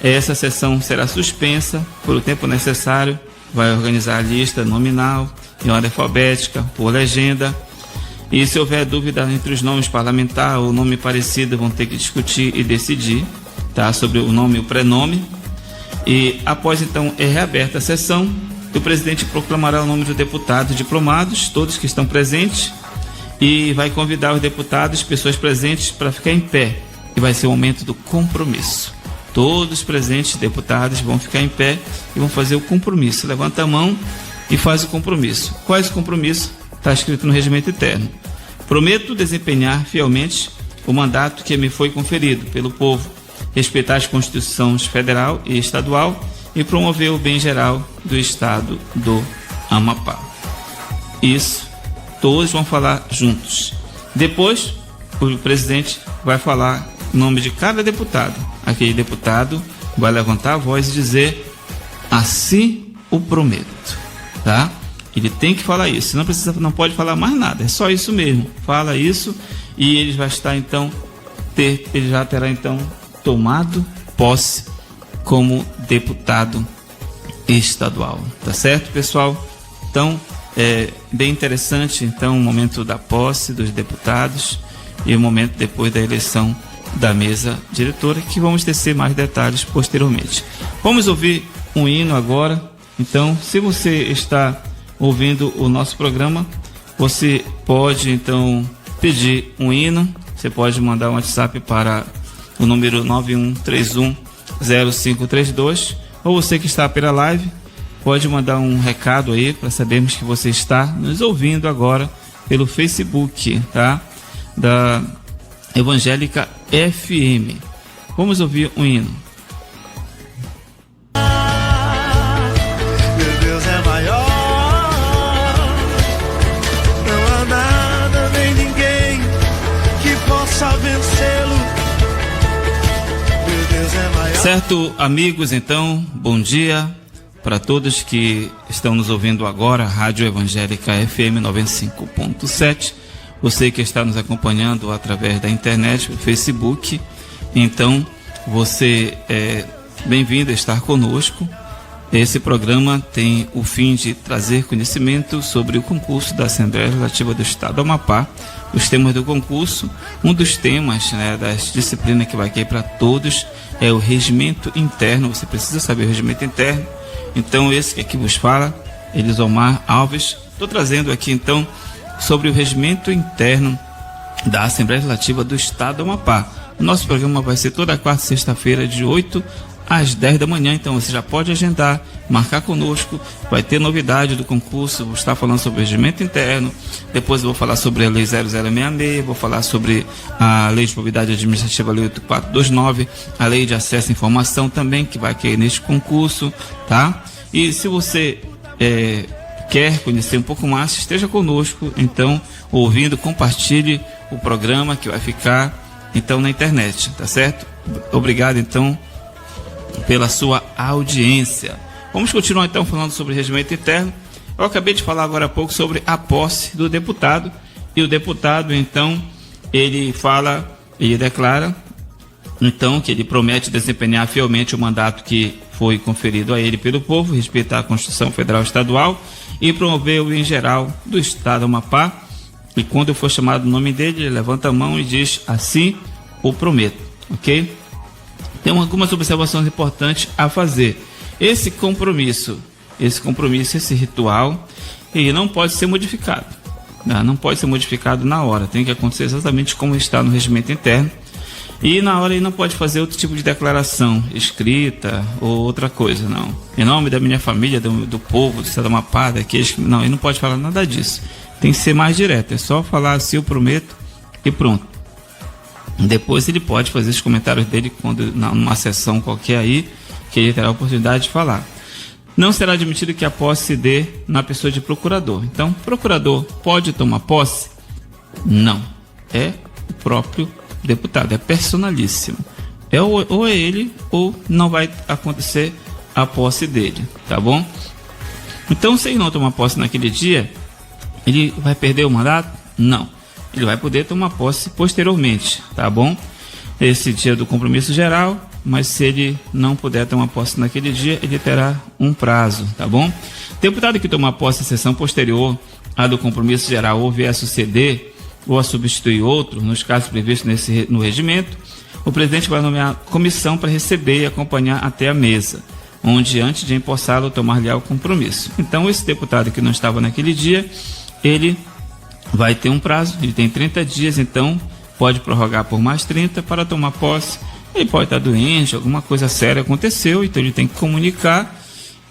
Essa sessão será suspensa por o tempo necessário, vai organizar a lista nominal, em ordem alfabética, por legenda. E se houver dúvida entre os nomes parlamentar ou nome parecido, vão ter que discutir e decidir, tá, sobre o nome e o prenome. E após então é reaberta a sessão, o presidente proclamará o nome dos deputados diplomados, todos que estão presentes, e vai convidar os deputados, pessoas presentes, para ficar em pé. E vai ser o momento do compromisso. Todos os presentes deputados vão ficar em pé e vão fazer o compromisso. Levanta a mão e faz o compromisso. Qual é esse compromisso? Está escrito no regimento interno. Prometo desempenhar fielmente o mandato que me foi conferido pelo povo, respeitar as constituições federal e estadual e promover o bem geral do estado do Amapá. Isso, todos vão falar juntos. Depois, o presidente vai falar o nome de cada deputado. Aquele deputado vai levantar a voz e dizer: assim o prometo, tá? Ele tem que falar isso, não pode falar mais nada, é só isso mesmo. Fala isso e ele vai estar então, ele já terá então tomado posse como deputado estadual, tá certo, pessoal? Então, é bem interessante então o momento da posse dos deputados e o momento depois da eleição da mesa diretora, que vamos tecer mais detalhes posteriormente. Vamos ouvir um hino agora. Então, se você está ouvindo o nosso programa, você pode então pedir um hino. Você pode mandar um WhatsApp para o número 91310532, ou você que está pela live pode mandar um recado aí para sabermos que você está nos ouvindo agora pelo Facebook, tá? Da Evangélica FM. Vamos ouvir um hino. Meu Deus é maior, não há nada nem ninguém que possa vencê-lo. Meu Deus é maior. Certo, amigos, então, bom dia para todos que estão nos ouvindo agora, Rádio Evangélica FM 95.7. Você que está nos acompanhando através da internet, o Facebook, então você é bem-vindo a estar conosco. Esse programa tem o fim de trazer conhecimento sobre o concurso da Assembleia Legislativa do Estado do Amapá, os temas do concurso. Um dos temas, né, das disciplinas que vai cair para todos é o regimento interno. Você precisa saber o regimento interno. Então, esse que aqui vos fala, Elisomar Alves, estou trazendo aqui então sobre o regimento interno da Assembleia Legislativa do Estado do Amapá. O nosso programa vai ser toda quarta e sexta-feira, de 8 às 10 da manhã, então você já pode agendar, marcar conosco. Vai ter novidade do concurso, vou estar falando sobre o regimento interno, depois eu vou falar sobre a Lei 0066, vou falar sobre a Lei de Probidade Administrativa, Lei 8429, a Lei de Acesso à Informação também, que vai cair neste concurso, tá? E se você quer conhecer um pouco mais, esteja conosco, então, ouvindo, compartilhe o programa que vai ficar, então, na internet, tá certo? Obrigado, então, pela sua audiência. Vamos continuar, então, falando sobre regimento interno. Eu acabei de falar agora há pouco sobre a posse do deputado, e o deputado, então, ele declara, então, que ele promete desempenhar fielmente o mandato que foi conferido a ele pelo povo, respeitar a Constituição Federal e Estadual e promover o bem geral do Estado do Amapá. E quando eu for chamado o nome dele, ele levanta a mão e diz: assim o prometo, ok? Tem algumas observações importantes a fazer. Esse compromisso, esse ritual, ele não pode ser modificado. Não pode ser modificado na hora, tem que acontecer exatamente como está no regimento interno. E na hora ele não pode fazer outro tipo de declaração escrita ou outra coisa, não. Em nome da minha família, do povo, do Estado do Amapá, daqueles que... Não, ele não pode falar nada disso. Tem que ser mais direto, é só falar assim, eu prometo, e pronto. Depois ele pode fazer os comentários dele numa sessão qualquer aí, que ele terá a oportunidade de falar. Não será admitido que a posse se dê na pessoa de procurador. Então, procurador pode tomar posse? Não. É o próprio deputado, é personalíssimo. Ou é ele, ou não vai acontecer a posse dele, tá bom? Então, se ele não tomar posse naquele dia, ele vai perder o mandato? Não. Ele vai poder tomar posse posteriormente, tá bom? Esse dia do compromisso geral, mas se ele não puder tomar posse naquele dia, ele terá um prazo, tá bom? Deputado que tomar posse em sessão posterior à do compromisso geral ou vier a suceder ou a substituir outro, nos casos previstos no regimento, o presidente vai nomear comissão para receber e acompanhar até a mesa, onde antes de empossá-lo tomar-lhe o compromisso. Então esse deputado que não estava naquele dia, ele vai ter um prazo, ele tem 30 dias, então pode prorrogar por mais 30 para tomar posse. Ele pode estar doente, alguma coisa séria aconteceu, então ele tem que comunicar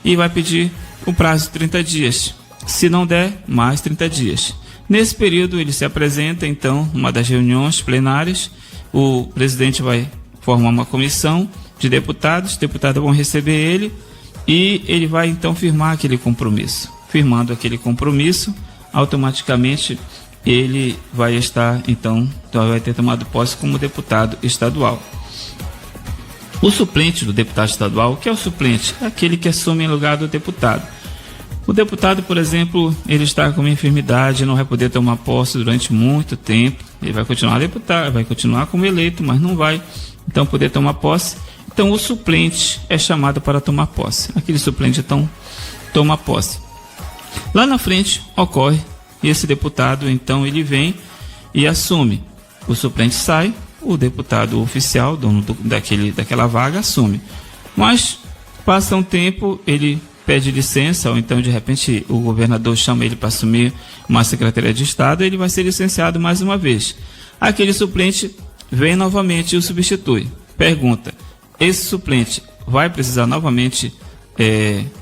e vai pedir o prazo de 30 dias. Se não der, mais 30 dias. Nesse período ele se apresenta, então, numa das reuniões plenárias, o presidente vai formar uma comissão de deputados, os deputados vão receber ele e ele vai então firmar aquele compromisso. Firmando aquele compromisso, automaticamente ele vai estar, então vai ter tomado posse como deputado estadual. O suplente do deputado estadual, o que é o suplente? É aquele que assume em lugar do deputado. O deputado, por exemplo, ele está com uma enfermidade, não vai poder tomar posse durante muito tempo, ele vai continuar deputado, vai continuar como eleito, mas não vai então poder tomar posse. Então o suplente é chamado para tomar posse. Aquele suplente então toma posse. Lá na frente ocorre e esse deputado então ele vem e assume. O suplente sai, o deputado oficial, dono daquela vaga, assume. Mas passa um tempo, ele pede licença, ou então de repente o governador chama ele para assumir uma secretaria de Estado, ele vai ser licenciado mais uma vez. Aquele suplente vem novamente e o substitui. Pergunta: esse suplente vai precisar novamente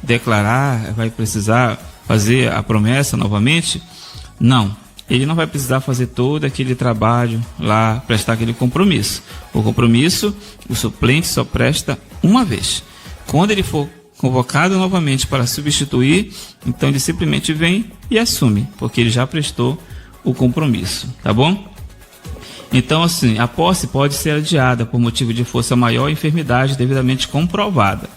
declarar, vai precisar fazer a promessa novamente? Não, ele não vai precisar fazer todo aquele trabalho lá, prestar aquele compromisso. O compromisso, o suplente só presta uma vez. Quando ele for convocado novamente para substituir, então ele simplesmente vem e assume, porque ele já prestou o compromisso, tá bom? Então, assim, a posse pode ser adiada por motivo de força maior ou enfermidade devidamente comprovada,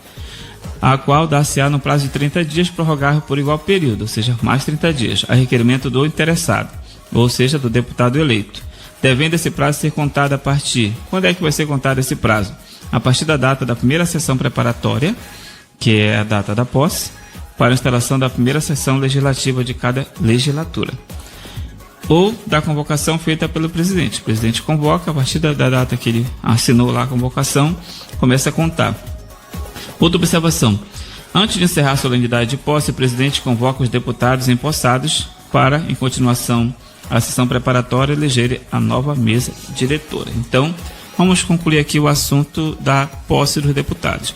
a qual dá-se-á no prazo de 30 dias, prorrogável por igual período, ou seja, mais 30 dias, a requerimento do interessado, ou seja, do deputado eleito, devendo esse prazo ser contado a partir... Quando é que vai ser contado esse prazo? A partir da data da primeira sessão preparatória, que é a data da posse, para a instalação da primeira sessão legislativa de cada legislatura, ou da convocação feita pelo presidente. O presidente convoca, a partir da data que ele assinou lá a convocação, começa a contar. Outra observação: antes de encerrar a solenidade de posse, o presidente convoca os deputados empossados para, em continuação, a sessão preparatória eleger a nova mesa diretora. Então, vamos concluir aqui o assunto da posse dos deputados.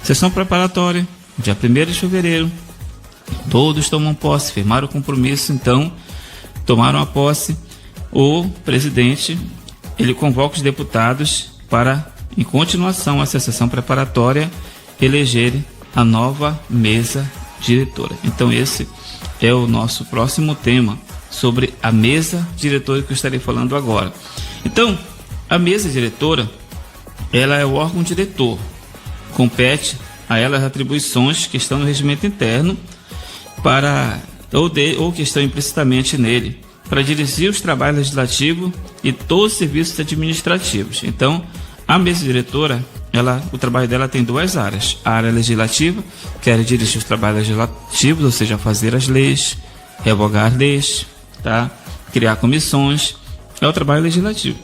Sessão preparatória, dia 1º de fevereiro, todos tomam posse, firmaram o compromisso, então tomaram a posse. O presidente, ele convoca os deputados para, em continuação a sessão preparatória, elegerem a nova mesa diretora. Então esse é o nosso próximo tema, sobre a mesa diretora que eu estarei falando agora. Então, a mesa diretora, ela é o órgão diretor. Compete a ela as atribuições que estão no regimento interno ou que estão implicitamente nele, para dirigir os trabalhos legislativos e todos os serviços administrativos. Então, a mesa diretora, o trabalho dela tem duas áreas: a área legislativa, que é dirigir os trabalhos legislativos, ou seja, fazer as leis, revogar as leis, tá? Criar comissões, é o trabalho legislativo.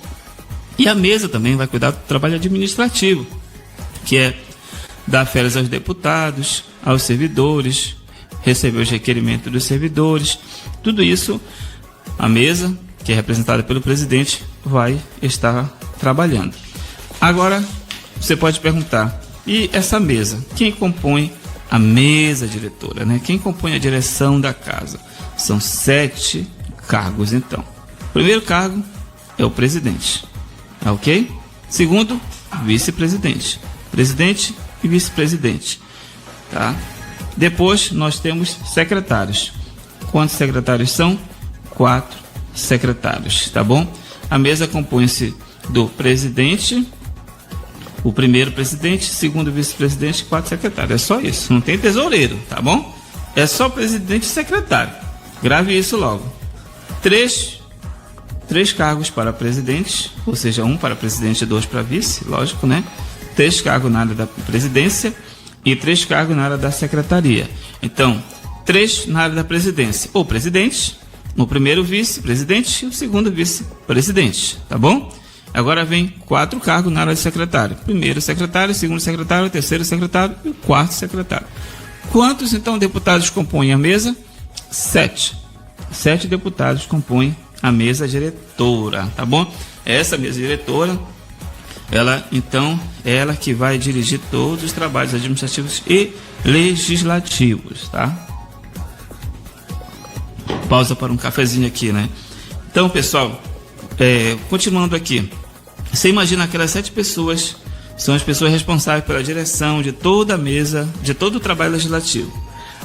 E a mesa também vai cuidar do trabalho administrativo, que é dar férias aos deputados, aos servidores, receber os requerimentos dos servidores. Tudo isso a mesa, que é representada pelo presidente, vai estar trabalhando. Agora, você pode perguntar: e essa mesa? Quem compõe a mesa diretora, né? Quem compõe a direção da casa? São 7 cargos, então. O primeiro cargo é o presidente, ok? Segundo, vice-presidente. Presidente e vice-presidente, tá? Depois nós temos secretários. Quantos secretários são? 4 secretários, tá bom? A mesa compõe-se do presidente, o primeiro presidente, segundo vice-presidente e 4 secretários. É só isso, não tem tesoureiro, tá bom? É só presidente e secretário. Grave isso logo. 3 cargos para presidente, ou seja, 1 para presidente e 2 para vice, lógico, né? 3 cargos na área da presidência e 3 cargos na área da secretaria. Então, 3 na área da presidência: o presidente, o primeiro vice-presidente e o segundo vice-presidente, tá bom? Agora vem 4 cargos na área de secretário. Primeiro secretário, segundo secretário, terceiro secretário e o quarto secretário. Quantos, então, deputados compõem a mesa? 7. 7 deputados compõem a mesa diretora, tá bom? Essa mesa diretora, ela, então, é ela que vai dirigir todos os trabalhos administrativos e legislativos, tá? Pausa para um cafezinho aqui, né? Então, pessoal, continuando aqui. Você imagina aquelas 7 pessoas, são as pessoas responsáveis pela direção de toda a mesa, de todo o trabalho legislativo.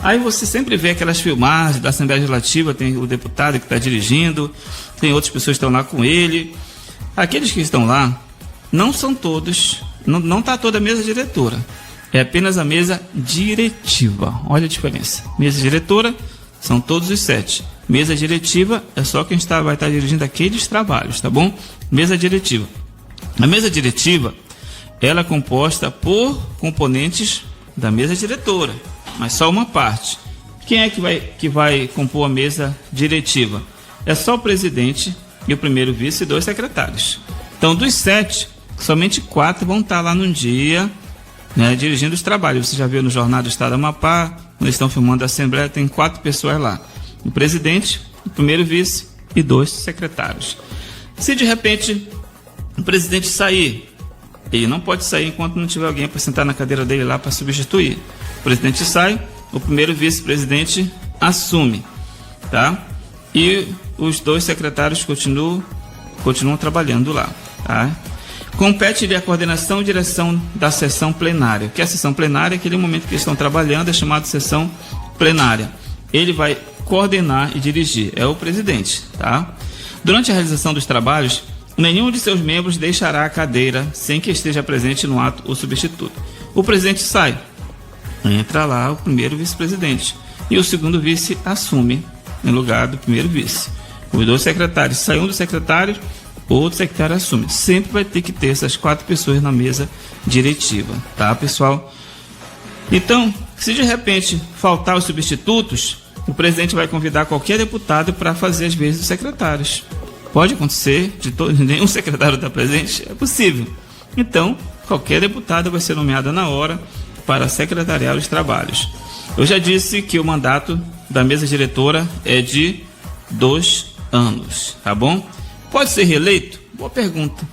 Aí você sempre vê aquelas filmagens da Assembleia Legislativa, tem o deputado que está dirigindo, tem outras pessoas que estão lá com ele. Aqueles que estão lá, não são todos, não está toda a mesa diretora, é apenas a mesa diretiva. Olha a diferença. Mesa diretora são todos os 7. Mesa diretiva é só quem vai estar dirigindo aqueles trabalhos, tá bom? Mesa diretiva. A mesa diretiva, ela é composta por componentes da mesa diretora, mas só uma parte. Quem é que vai compor a mesa diretiva? É só o presidente e o primeiro vice e 2 secretários. Então, dos 7, somente 4 vão estar lá num dia, né, dirigindo os trabalhos. Você já viu no Jornal do Estado do Amapá, quando eles estão filmando a Assembleia, tem 4 pessoas lá. O presidente, o primeiro vice e 2 secretários. Se de repente o presidente sair, ele não pode sair enquanto não tiver alguém para sentar na cadeira dele lá para substituir. O presidente sai, o primeiro vice-presidente assume, tá? E os 2 secretários continuam trabalhando lá, tá? Compete-lhe a coordenação e direção da sessão plenária. Que é a sessão plenária, aquele momento que eles estão trabalhando, é chamado de sessão plenária. Ele vai coordenar e dirigir, é o presidente, tá? Durante a realização dos trabalhos, nenhum de seus membros deixará a cadeira sem que esteja presente no ato o substituto. O presidente sai, entra lá o primeiro vice-presidente e o segundo vice assume em lugar do primeiro vice. Os 2 secretários, sai um dos secretários, outro secretário assume. Sempre vai ter que ter essas 4 pessoas na mesa diretiva, tá, pessoal? Então, se de repente faltar os substitutos, o presidente vai convidar qualquer deputado para fazer as vezes dos secretários. Pode acontecer, nenhum secretário está presente? É possível. Então, qualquer deputado vai ser nomeado na hora para secretariar os trabalhos. Eu já disse que o mandato da mesa diretora é de 2 anos, tá bom? Pode ser reeleito? Boa pergunta.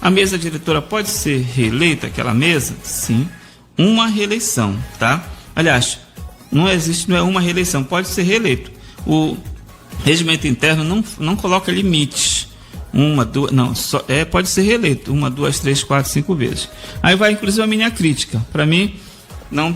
A mesa diretora pode ser reeleita, aquela mesa? Sim. Uma reeleição, tá? Aliás, não é uma reeleição, pode ser reeleito. O regimento interno não coloca limites. 1, 2, não, pode ser reeleito 1, 2, 3, 4, 5 vezes. Aí vai inclusive a minha crítica. Para mim, não,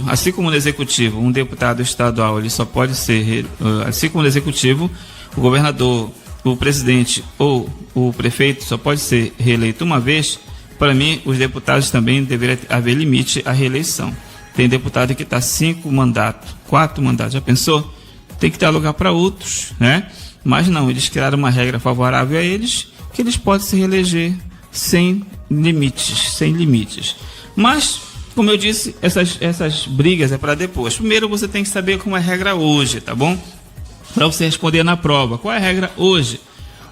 assim como no executivo, um deputado estadual ele só pode ser, assim como no executivo, o governador, o presidente ou o prefeito só pode ser reeleito uma vez. Para mim, os deputados também deveria haver limite à reeleição. Tem deputado que está 5 mandatos, 4 mandatos, já pensou? Tem que dar lugar para outros, né? Mas não, eles criaram uma regra favorável a eles, que eles podem se reeleger sem limites. Mas, como eu disse, essas brigas é para depois. Primeiro você tem que saber como é a regra hoje, tá bom? Para você responder na prova. Qual é a regra hoje?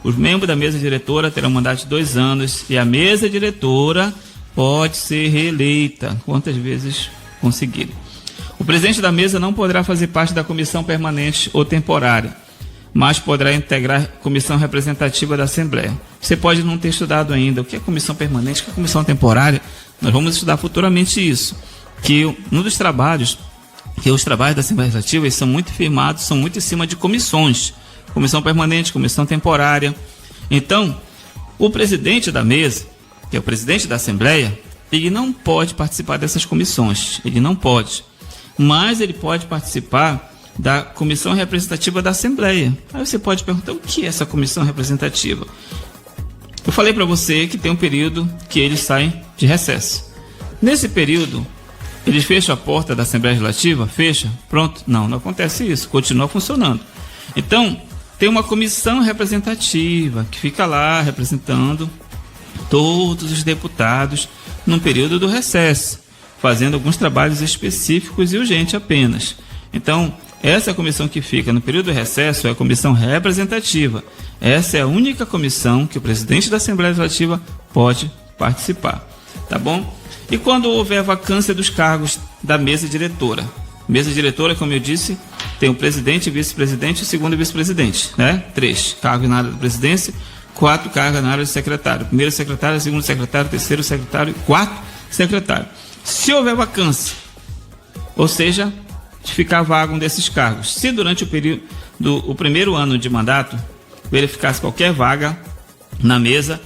Os membros da mesa diretora terão mandato de 2 anos e a mesa diretora pode ser reeleita quantas vezes conseguirem. O presidente da mesa não poderá fazer parte da comissão permanente ou temporária, mas poderá integrar comissão representativa da Assembleia. Você pode não ter estudado ainda o que é comissão permanente, o que é comissão temporária. Nós vamos estudar futuramente isso. Que um dos trabalhos, que os trabalhos da Assembleia Legislativa eles são muito firmados, são muito em cima de comissões. Comissão permanente, comissão temporária. Então, o presidente da mesa, que é o presidente da Assembleia, ele não pode participar dessas comissões. Ele não pode. Mas ele pode participar da comissão representativa da Assembleia. Aí você pode perguntar, o que é essa comissão representativa? Eu falei para você que tem um período que eles saem de recesso. Nesse período, eles fecham a porta da Assembleia Legislativa? Fecha? Pronto? Não acontece isso. Continua funcionando. Então, tem uma comissão representativa que fica lá representando todos os deputados num período do recesso, fazendo alguns trabalhos específicos e urgentes apenas. Então, Essa comissão que fica no período de recesso é a comissão representativa. Essa é a única comissão que o presidente da Assembleia Legislativa pode participar, tá bom? E quando houver vacância dos cargos da mesa diretora? Mesa diretora, como eu disse, tem o presidente, vice-presidente e o segundo vice-presidente, né? 3 cargos na área da presidência, 4 cargos na área de secretário. Primeiro secretário, segundo secretário, terceiro secretário e 4 secretário. Se houver vacância, ou seja, de ficar vago um desses cargos, se durante o período do primeiro ano de mandato verificar-se qualquer vaga na mesa,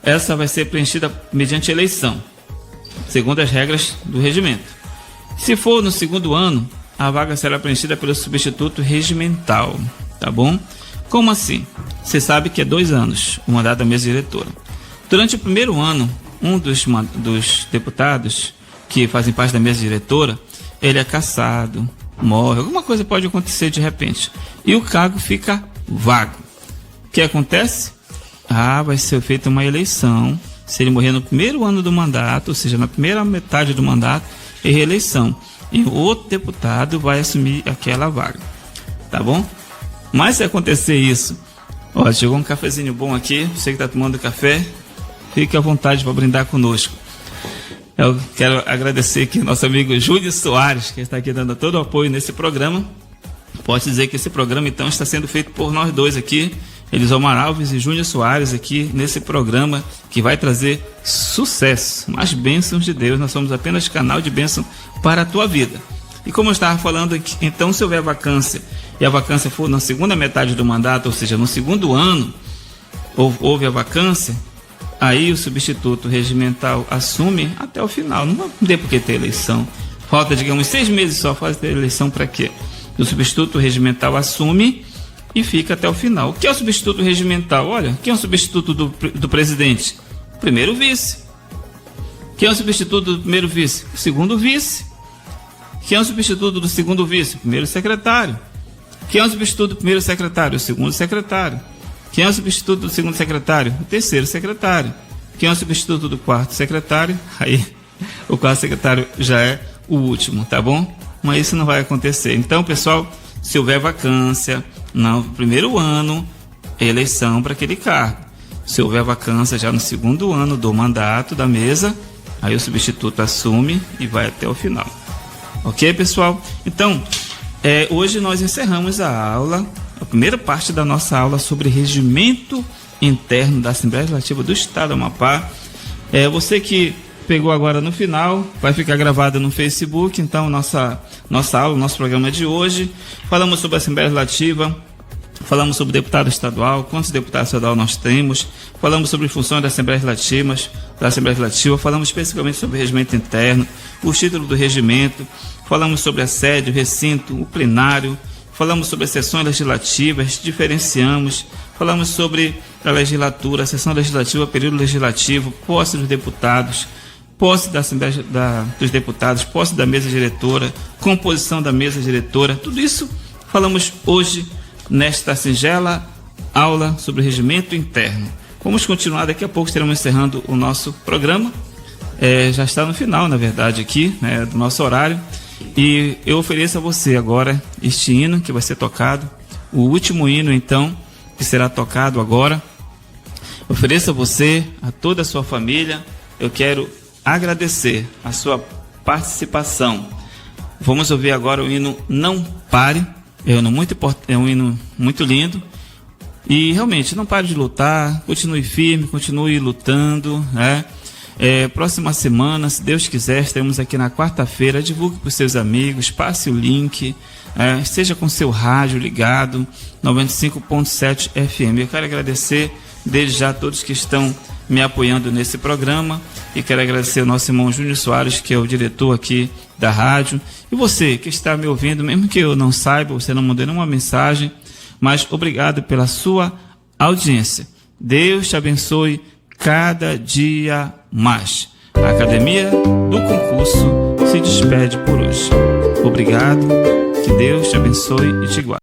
essa vai ser preenchida mediante eleição, segundo as regras do regimento. Se for no segundo ano, a vaga será preenchida pelo substituto regimental, tá bom? Como assim? Você sabe que é 2 anos o mandato da mesa diretora. Durante o primeiro ano, um dos deputados que fazem parte da mesa diretora, ele é cassado, morre, alguma coisa pode acontecer de repente, e o cargo fica vago. O que acontece? Vai ser feita uma eleição. Se ele morrer no primeiro ano do mandato, ou seja, na primeira metade do mandato, é reeleição. E o outro deputado vai assumir aquela vaga. Tá bom? Mas se acontecer isso, ó, chegou um cafezinho bom aqui, você que está tomando café, fique à vontade para brindar conosco. Eu quero agradecer aqui ao nosso amigo Júlio Soares, que está aqui dando todo o apoio nesse programa. Posso dizer que esse programa, então, está sendo feito por nós dois aqui, Elisomar Alves e Júnior Soares, aqui nesse programa que vai trazer sucesso, mais bênçãos de Deus. Nós somos apenas canal de bênção para a tua vida. E como eu estava falando aqui, então, se houver vacância, e a vacância for na segunda metade do mandato, ou seja, no segundo ano, houve a vacância, aí o substituto regimental assume até o final. Não tem por que ter eleição. Falta, digamos, 6 meses só, faz ter eleição para quê? O substituto regimental assume e fica até o final. O que é o substituto regimental? Olha, quem é o substituto do presidente? O primeiro vice. Quem é o substituto do primeiro vice? O segundo vice. Quem é o substituto do segundo vice? O primeiro secretário. Quem é o substituto do primeiro secretário? O segundo secretário. Quem é o substituto do segundo secretário? O terceiro secretário. Quem é o substituto do quarto secretário? Aí, o quarto secretário já é o último, tá bom? Mas isso não vai acontecer. Então, pessoal, se houver vacância no primeiro ano, eleição para aquele cargo. Se houver vacância já no segundo ano do mandato da mesa, aí o substituto assume e vai até o final. Ok, pessoal? Então, hoje nós encerramos a aula, a primeira parte da nossa aula sobre regimento interno da Assembleia Legislativa do Estado do Amapá. Você que pegou agora no final, vai ficar gravada no Facebook. Então, nossa aula, nosso programa de hoje, falamos sobre a Assembleia Legislativa, falamos sobre deputado estadual, quantos deputados estaduais nós temos, falamos sobre funções da Assembleia Legislativa, falamos especificamente sobre o regimento interno, o título do regimento, falamos sobre a sede, o recinto, o plenário, falamos sobre as sessões legislativas, diferenciamos, falamos sobre a legislatura, a sessão legislativa, período legislativo, posse dos deputados, posse da Assembleia dos Deputados, posse da mesa diretora, composição da mesa diretora, tudo isso falamos hoje nesta singela aula sobre regimento interno. Vamos continuar, daqui a pouco estaremos encerrando o nosso programa, já está no final, na verdade, aqui, né, do nosso horário, e eu ofereço a você agora este hino que vai ser tocado, o último hino, então, que será tocado agora. Ofereço a você, a toda a sua família, eu quero agradecer a sua participação. Vamos ouvir agora o hino Não Pare. É um hino muito lindo. E realmente, não pare de lutar, continue firme, continue lutando, né? Próxima semana, se Deus quiser, estaremos aqui na quarta-feira. Divulgue para os seus amigos, passe o link, esteja com seu rádio ligado, 95.7 FM. Eu quero agradecer desde já a todos que estão me apoiando nesse programa, e quero agradecer ao nosso irmão Júnior Soares, que é o diretor aqui da rádio, e você que está me ouvindo, mesmo que eu não saiba, você não mandou nenhuma mensagem, mas obrigado pela sua audiência. Deus te abençoe cada dia mais. A Academia do Concurso se despede por hoje. Obrigado, que Deus te abençoe e te guarde.